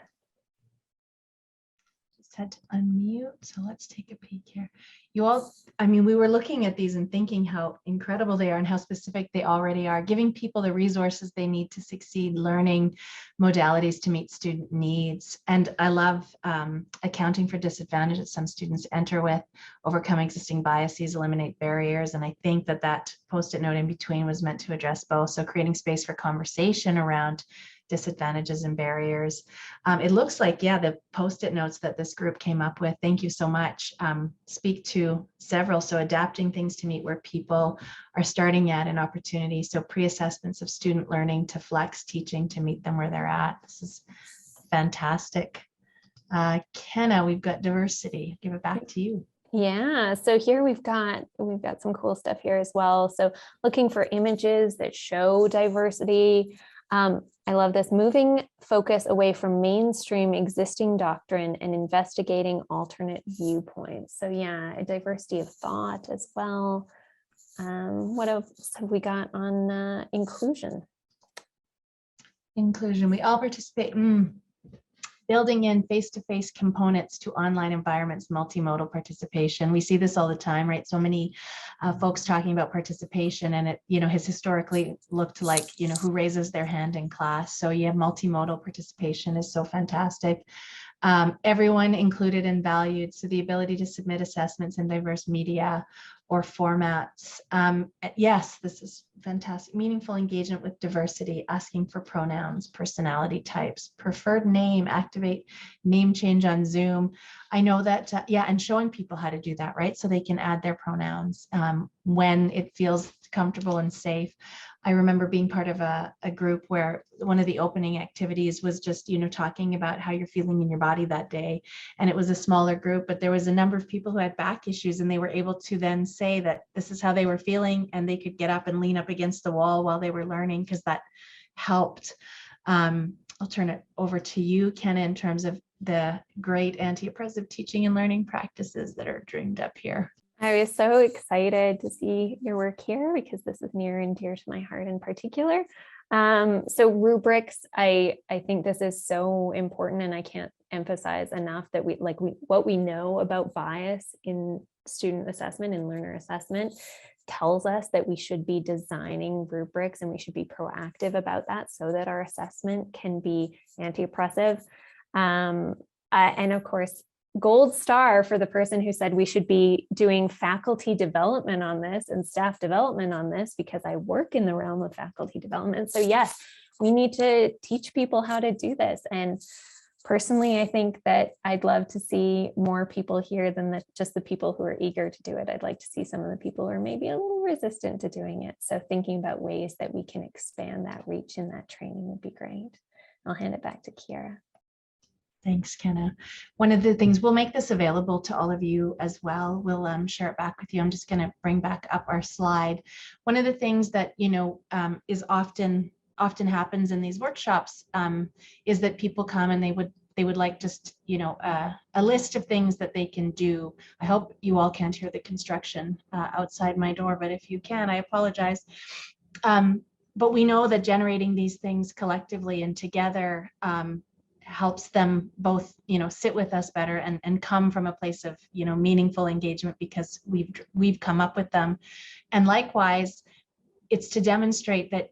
Just had to unmute, so let's take a peek here. You all, I mean, we were looking at these and thinking how incredible they are and how specific they already are, giving people the resources they need to succeed, learning modalities to meet student needs. And I love accounting for disadvantage that some students enter with, overcome existing biases, eliminate barriers. And I think that that post-it note in between was meant to address both. So creating space for conversation around disadvantages and barriers. It looks like, yeah, the post-it notes that this group came up with, thank you so much, speak to several. So adapting things to meet where people are starting at an opportunity. So pre-assessments of student learning to flex teaching to meet them where they're at. This is fantastic. Kenna, we've got diversity. Give it back to you. Yeah, so here we've got some cool stuff here as well. So looking for images that show diversity. I love this, moving focus away from mainstream existing doctrine and investigating alternate viewpoints. So yeah, a diversity of thought as well. What else have we got on inclusion? Inclusion, we all participate. Building in face-to-face components to online environments, multimodal participation. We see this all the time, right? So many folks talking about participation, and it, has historically looked like, who raises their hand in class. So yeah, multimodal participation is so fantastic. Everyone included and valued. So the ability to submit assessments in diverse media or formats. Yes, this is fantastic. Meaningful engagement with diversity, asking for pronouns, personality types, preferred name, activate name change on Zoom. I know that, and showing people how to do that, right? So they can add their pronouns when it feels comfortable and safe. I remember being part of a group where one of the opening activities was just, talking about how you're feeling in your body that day. And it was a smaller group, but there was a number of people who had back issues, and they were able to then say that this is how they were feeling, and they could get up and lean up against the wall while they were learning, because that helped. I'll turn it over to you, Kenna, in terms of the great anti-oppressive teaching and learning practices that are dreamed up here. I was so excited to see your work here because this is near and dear to my heart in particular. So rubrics, I think this is so important, and I can't emphasize enough that what we know about bias in student assessment and learner assessment tells us that we should be designing rubrics, and we should be proactive about that so that our assessment can be anti-oppressive. And of course, gold star for the person who said we should be doing faculty development on this and staff development on this, because I work in the realm of faculty development. So yes, we need to teach people how to do this. And personally, I think that I'd love to see more people here than just the people who are eager to do it. I'd like to see some of the people who are maybe a little resistant to doing it. So thinking about ways that we can expand that reach in that training would be great. I'll hand it back to Kiera. Thanks, Kenna. One of the things, we'll make this available to all of you as well. We'll share it back with you. I'm just going to bring back up our slide. One of the things that, is often happens in these workshops is that people come and they would like just, a list of things that they can do. I hope you all can't hear the construction outside my door, but if you can, I apologize. But we know that generating these things collectively and together helps them both, sit with us better and come from a place of, meaningful engagement because we've come up with them. And likewise, it's to demonstrate that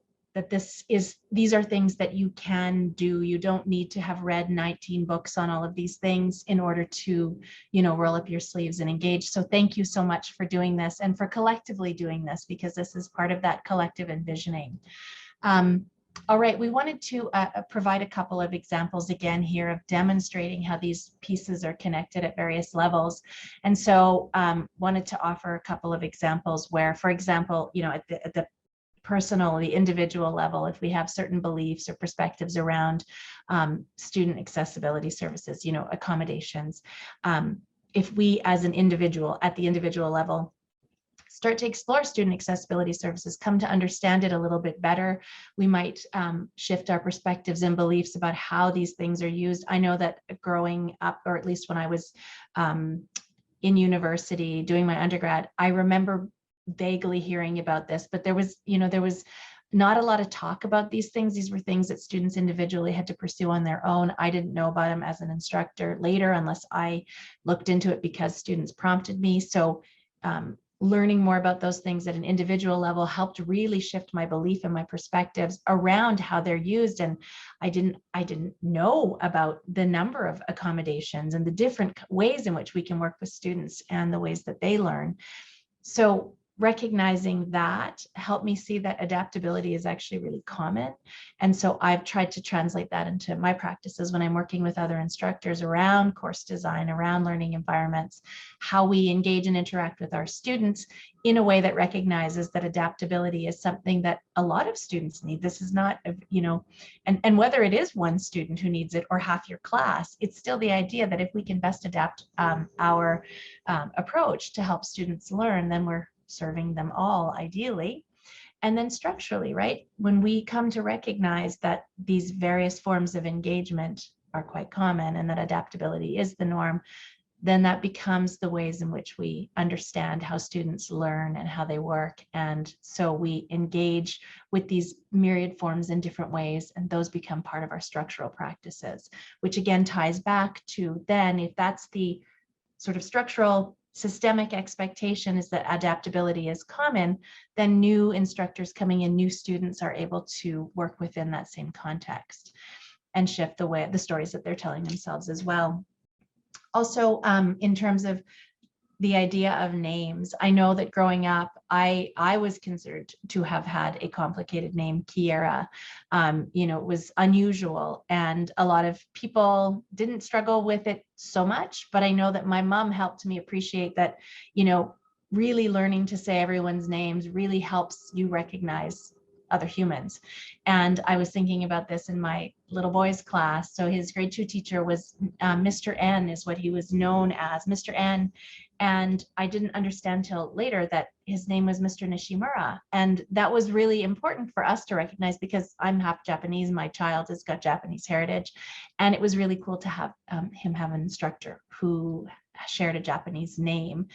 these are things that you can do. You don't need to have read 19 books on all of these things in order to, roll up your sleeves and engage. So thank you so much for doing this and for collectively doing this, because this is part of that collective envisioning. All right, we wanted to provide a couple of examples again here of demonstrating how these pieces are connected at various levels. And so wanted to offer a couple of examples where, for example, at the personal, the individual level, if we have certain beliefs or perspectives around student accessibility services, accommodations, if we as an individual at the individual level start to explore student accessibility services, come to understand it a little bit better, we might shift our perspectives and beliefs about how these things are used. I know that growing up, or at least when I was in university doing my undergrad, I remember vaguely hearing about this, but there was not a lot of talk about these things. These were things that students individually had to pursue on their own. I didn't know about them as an instructor later, unless I looked into it because students prompted me. So learning more about those things at an individual level helped really shift my belief and my perspectives around how they're used. And I didn't know about the number of accommodations and the different ways in which we can work with students and the ways that they learn. So recognizing that helped me see that adaptability is actually really common. And so I've tried to translate that into my practices when I'm working with other instructors around course design, around learning environments, how we engage and interact with our students in a way that recognizes that adaptability is something that a lot of students need. This is not, and whether it is one student who needs it or half your class, it's still the idea that if we can best adapt our approach to help students learn, then we're serving them all ideally. And then structurally, right? When we come to recognize that these various forms of engagement are quite common and that adaptability is the norm, then that becomes the ways in which we understand how students learn and how they work. And so we engage with these myriad forms in different ways, and those become part of our structural practices, which again ties back to then, if that's the sort of structural systemic expectation is that adaptability is common, then new instructors coming in, new students are able to work within that same context and shift the stories that they're telling themselves as well. Also, in terms of the idea of names, I know that growing up, I was considered to have had a complicated name, Kiera. It was unusual, and a lot of people didn't struggle with it so much, but I know that my mom helped me appreciate that, really learning to say everyone's names really helps you recognize other humans. And I was thinking about this in my little boy's class. So his grade 2 teacher was Mr. N is what he was known as, Mr. N. And I didn't understand till later that his name was Mr. Nishimura. And that was really important for us to recognize because I'm half Japanese. My child has got Japanese heritage. And it was really cool to have him have an instructor who shared a Japanese name.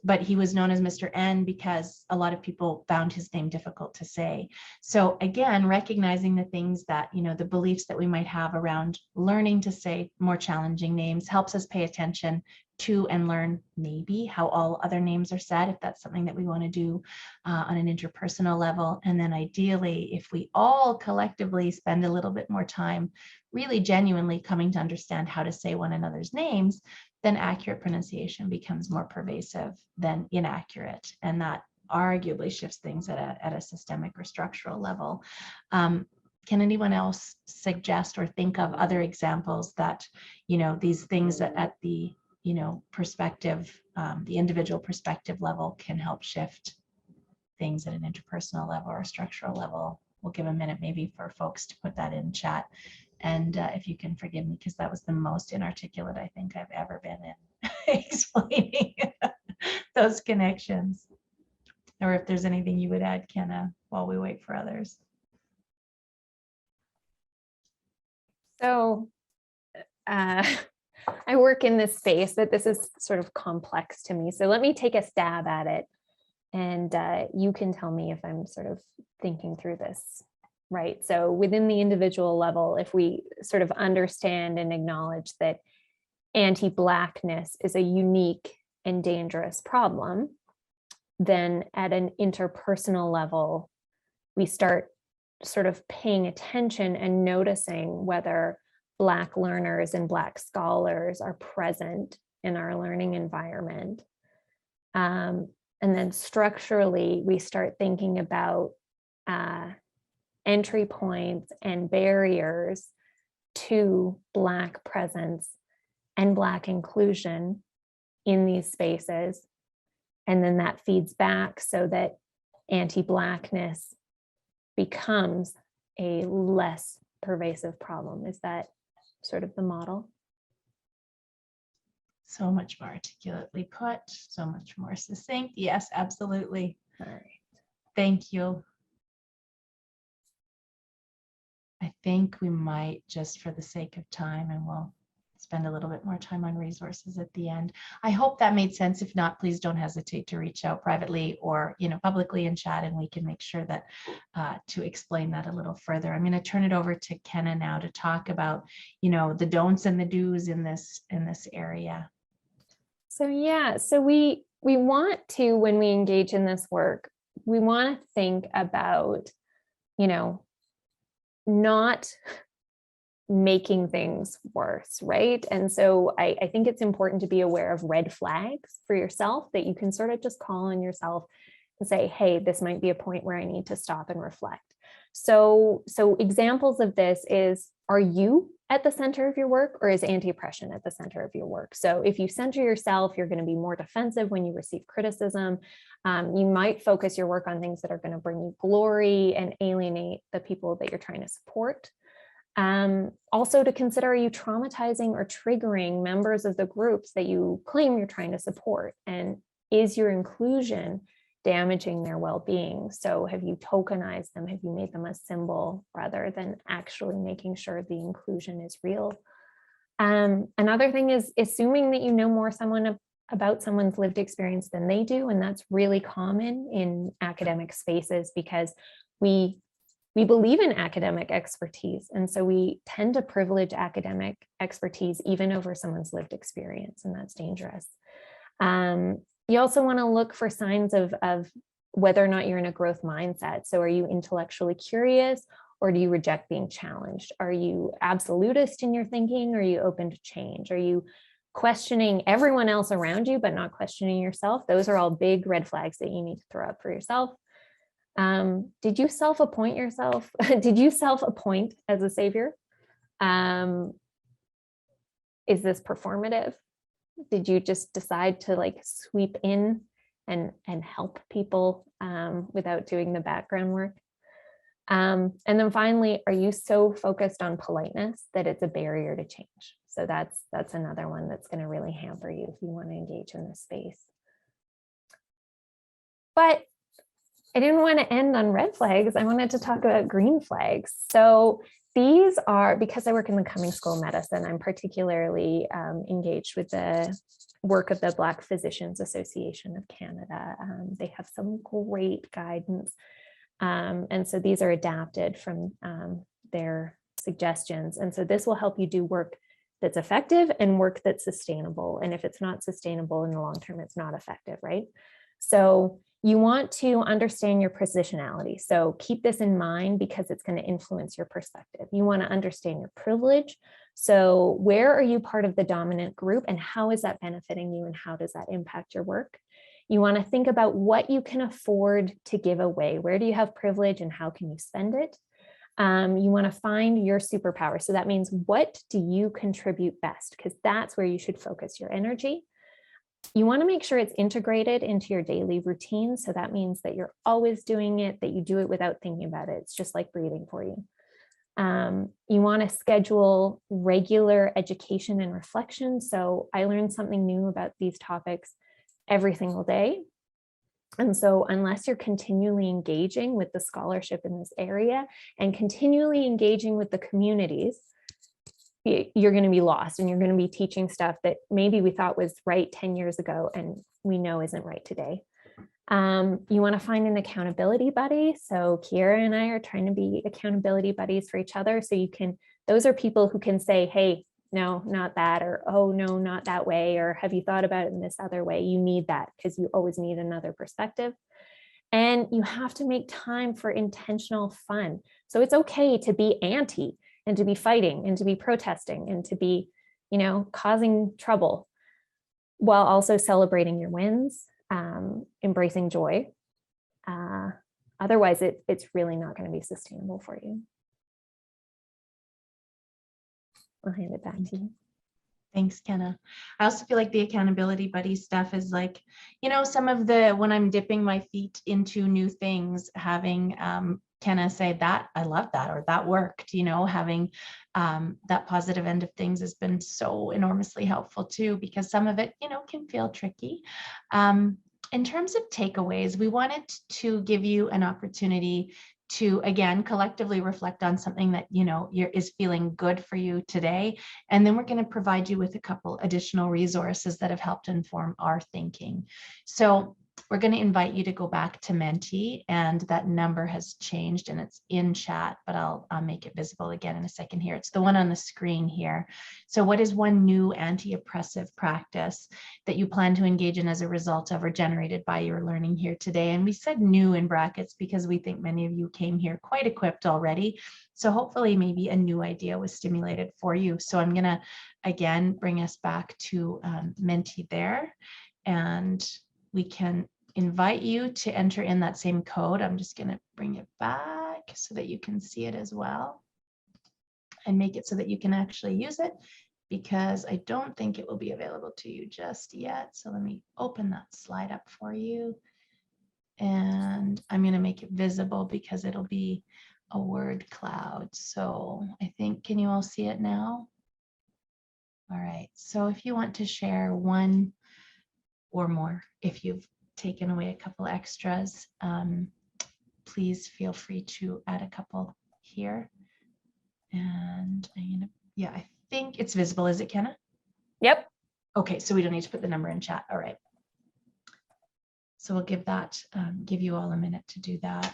But he was known as Mr. N because a lot of people found his name difficult to say. So again, recognizing the things that, the beliefs that we might have around learning to say more challenging names helps us pay attention to and learn maybe how all other names are said, if that's something that we want to do on an interpersonal level. And then ideally, if we all collectively spend a little bit more time really genuinely coming to understand how to say one another's names, then accurate pronunciation becomes more pervasive than inaccurate. And that arguably shifts things at a systemic or structural level. Can anyone else suggest or think of other examples that, these things that at the, perspective, the individual perspective level can help shift things at an interpersonal level or structural level. We'll give a minute maybe for folks to put that in chat. And if you can forgive me, because that was the most inarticulate I think I've ever been in explaining those connections. Or if there's anything you would add, Kenna, while we wait for others. So I work in this space, but this is sort of complex to me. So let me take a stab at it. And you can tell me if I'm sort of thinking through this right. So within the individual level, if we sort of understand and acknowledge that anti-Blackness is a unique and dangerous problem, then at an interpersonal level, we start sort of paying attention and noticing whether Black learners and Black scholars are present in our learning environment. And then structurally, we start thinking about entry points and barriers to Black presence and Black inclusion in these spaces. And then that feeds back so that anti-Blackness becomes a less pervasive problem. Is that sort of the model? So much more articulately put, so much more succinct. Yes, absolutely. All right. Thank you. I think we might, just for the sake of time, and we'll spend a little bit more time on resources at the end. I hope that made sense. If not, please don't hesitate to reach out privately or publicly in chat, and we can make sure that to explain that a little further. I'm going to turn it over to Kenna now to talk about the don'ts and the do's in this area. So yeah, so we want to, when we engage in this work, we want to think about not making things worse, right? And so I think it's important to be aware of red flags for yourself that you can sort of just call on yourself and say, hey, this might be a point where I need to stop and reflect. So examples of this is, are you at the center of your work, or is anti-oppression at the center of your work? So if you center yourself, you're going to be more defensive when you receive criticism. You might focus your work on things that are going to bring you glory and alienate the people that you're trying to support. Also to consider, are you traumatizing or triggering members of the groups that you claim you're trying to support? And is your inclusion damaging their well-being? So have you tokenized them? Have you made them a symbol rather than actually making sure the inclusion is real? Another thing is assuming that you know more about someone's lived experience than they do. And that's really common in academic spaces because we believe in academic expertise. And so we tend to privilege academic expertise even over someone's lived experience, and that's dangerous. You also want to look for signs of whether or not you're in a growth mindset. So are you intellectually curious, or do you reject being challenged? Are you absolutist in your thinking, or are you open to change? Are you questioning everyone else around you, but not questioning yourself? Those are all big red flags that you need to throw up for yourself. Did you self-appoint yourself? Did you self-appoint as a savior? Is this performative? Did you just decide to sweep in and help people without doing the background work? And then finally, are you so focused on politeness that it's a barrier to change? So that's another one that's going to really hamper you if you want to engage in this space. But I didn't want to end on red flags. I wanted to talk about green flags. So these are, because I work in the Cummings School of Medicine, I'm particularly engaged with the work of the Black Physicians Association of Canada. They have some great guidance. And so these are adapted from their suggestions. And so this will help you do work that's effective and work that's sustainable. And if it's not sustainable in the long term, it's not effective, right? So you want to understand your positionality. So keep this in mind because it's going to influence your perspective. You want to understand your privilege. So where are you part of the dominant group, and how is that benefiting you, and how does that impact your work? You want to think about what you can afford to give away. Where do you have privilege and how can you spend it? You want to find your superpower. So that means, what do you contribute best? Because that's where you should focus your energy. You want to make sure it's integrated into your daily routine. So that means that you're always doing it, that you do it without thinking about it. It's just like breathing for you. You want to schedule regular education and reflection. So I learned something new about these topics every single day. And so unless you're continually engaging with the scholarship in this area and continually engaging with the communities, you're going to be lost, and you're going to be teaching stuff that maybe we thought was right 10 years ago and we know isn't right today. You want to find an accountability buddy. So Kiera and I are trying to be accountability buddies for each other. So those are people who can say, hey, no, not that, or, oh, no, not that way, or have you thought about it in this other way? You need that because you always need another perspective. And you have to make time for intentional fun. So it's okay to be anti and to be fighting and to be protesting and to be, causing trouble while also celebrating your wins, embracing joy. Otherwise, it's really not going to be sustainable for you. I'll hand it back to you. Thanks, Kenna. I also feel like the accountability buddy stuff is like, some of when I'm dipping my feet into new things, having Kenna say that, I love that, or that worked, having that positive end of things has been so enormously helpful too, because some of it, can feel tricky. In terms of takeaways, we wanted to give you an opportunity to, again, collectively reflect on something that, is feeling good for you today. And then we're going to provide you with a couple additional resources that have helped inform our thinking. So we're going to invite you to go back to Menti, and that number has changed and it's in chat, but I'll make it visible again in a second here. It's the one on the screen here. So what is one new anti-oppressive practice that you plan to engage in as a result of or generated by your learning here today? And we said new in brackets because we think many of you came here quite equipped already. So hopefully maybe a new idea was stimulated for you. So I'm going to, again, bring us back to Menti there, and we can invite you to enter in that same code. I'm just going to bring it back so that you can see it as well and make it so that you can actually use it, because I don't think it will be available to you just yet. So let me open that slide up for you, and I'm going to make it visible because it'll be a word cloud. So I think, can you all see it now? All right. So if you want to share one or more, if you've taken away a couple extras, please feel free to add a couple here. And I think it's visible. Is it, Kenna? Yep. Okay, so we don't need to put the number in chat. All right. So we'll give you all a minute to do that.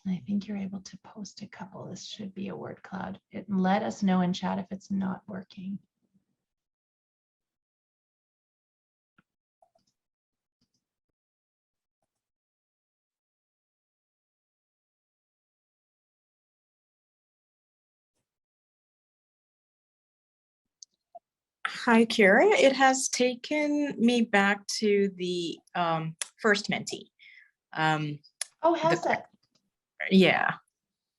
I think you're able to post a couple. This should be a word cloud. Let us know in chat if it's not working. Hi, Kira. It has taken me back to the first Menti. Oh, has it? Yeah.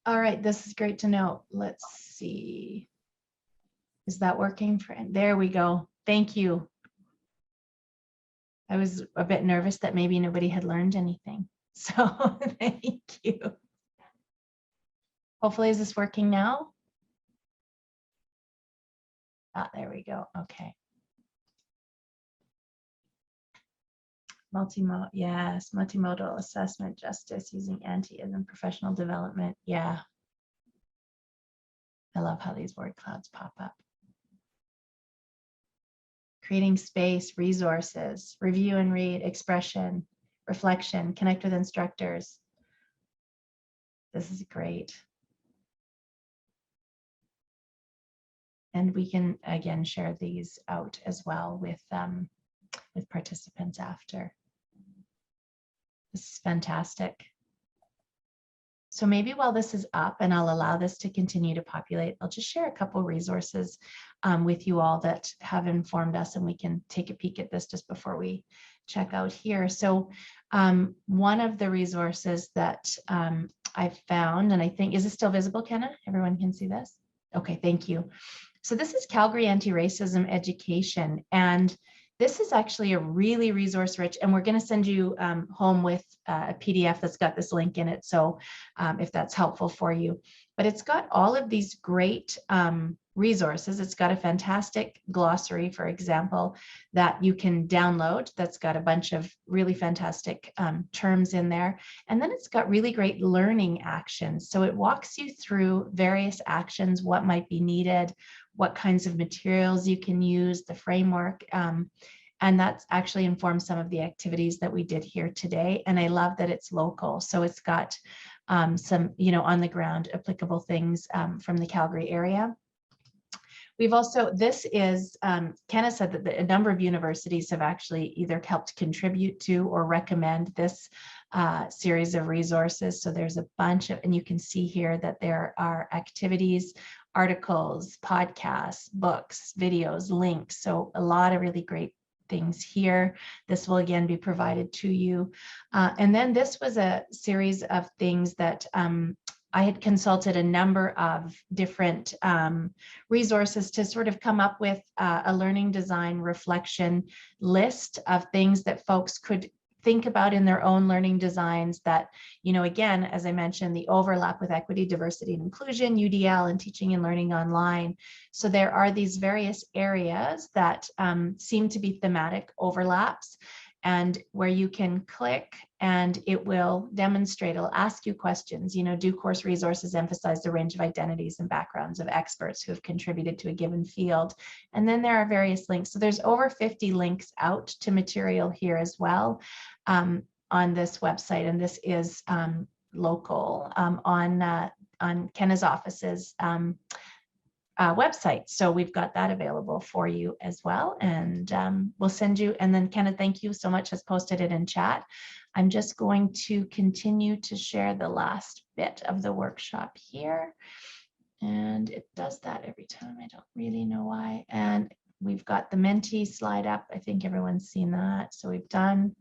All right, this is great to know. Let's see. Is that working? There we go. Thank you. I was a bit nervous that maybe nobody had learned anything. So thank you. Hopefully, is this working now? Ah, there we go. Okay. Yes, multimodal assessment, justice using anti-ism, professional development. Yeah. I love how these word clouds pop up. Creating space, resources, review and read, expression, reflection, connect with instructors. This is great. And we can, again, share these out as well with participants after. This is fantastic. So maybe while this is up, and I'll allow this to continue to populate, I'll just share a couple resources with you all that have informed us, and we can take a peek at this just before we check out here. So one of the resources that I've found, and I think, is this still visible, Kenna? Everyone can see this? Okay, thank you. So this is Calgary Anti-Racism Education, and this is actually a really resource rich, and we're going to send you home with a PDF that's got this link in it. So if that's helpful for you, but it's got all of these great resources. It's got a fantastic glossary, for example, that you can download. That's got a bunch of really fantastic terms in there. And then it's got really great learning actions. So it walks you through various actions, what might be needed, what kinds of materials you can use, the framework. And that's actually informed some of the activities that we did here today. And I love that it's local. So it's got some, on the ground applicable things from the Calgary area. We've also, this is, Kenna said that a number of universities have actually either helped contribute to or recommend this series of resources. So there's a bunch of, and you can see here that there are activities, articles, podcasts, books, videos, links. So a lot of really great things here. This will again be provided to you. And then this was a series of things that I had consulted a number of different resources to sort of come up with a learning design reflection list of things that folks could think about in their own learning designs that, again, as I mentioned, the overlap with equity, diversity, and inclusion, UDL, and teaching and learning online. So there are these various areas that seem to be thematic overlaps, and where you can click and it will demonstrate, it'll ask you questions, do course resources emphasize the range of identities and backgrounds of experts who have contributed to a given field? And then there are various links. So there's over 50 links out to material here as well on this website. And this is local on Kenna's office's website. So we've got that available for you as well. And we'll send you, and then Kenna, thank you so much, has posted it in chat. I'm just going to continue to share the last bit of the workshop here. And it does that every time. I don't really know why. And we've got the Menti slide up. I think everyone's seen that. So we've done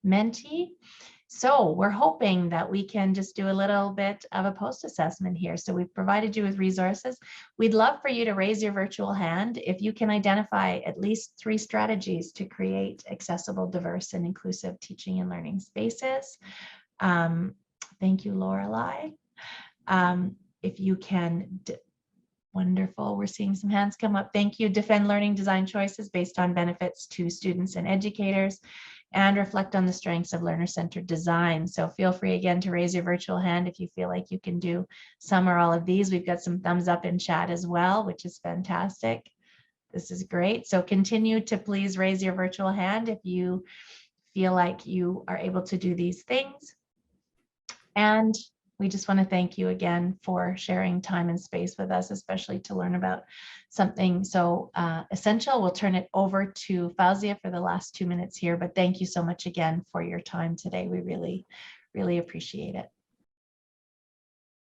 Menti. So we're hoping that we can just do a little bit of a post assessment here. So we've provided you with resources. We'd love for you to raise your virtual hand if you can identify at least 3 strategies to create accessible, diverse, and inclusive teaching and learning spaces. Thank you, Lorelei. If you can, wonderful. We're seeing some hands come up. Thank you. Defend learning design choices based on benefits to students and educators, and reflect on the strengths of learner-centered design. So feel free again to raise your virtual hand if you feel like you can do some or all of these. We've got some thumbs up in chat as well, which is fantastic. This is great. So continue to please raise your virtual hand if you feel like you are able to do these things. And we just want to thank you again for sharing time and space with us, especially to learn about something so essential. We'll turn it over to Fauzia for the last 2 minutes here, but thank you so much again for your time today. We really, really appreciate it.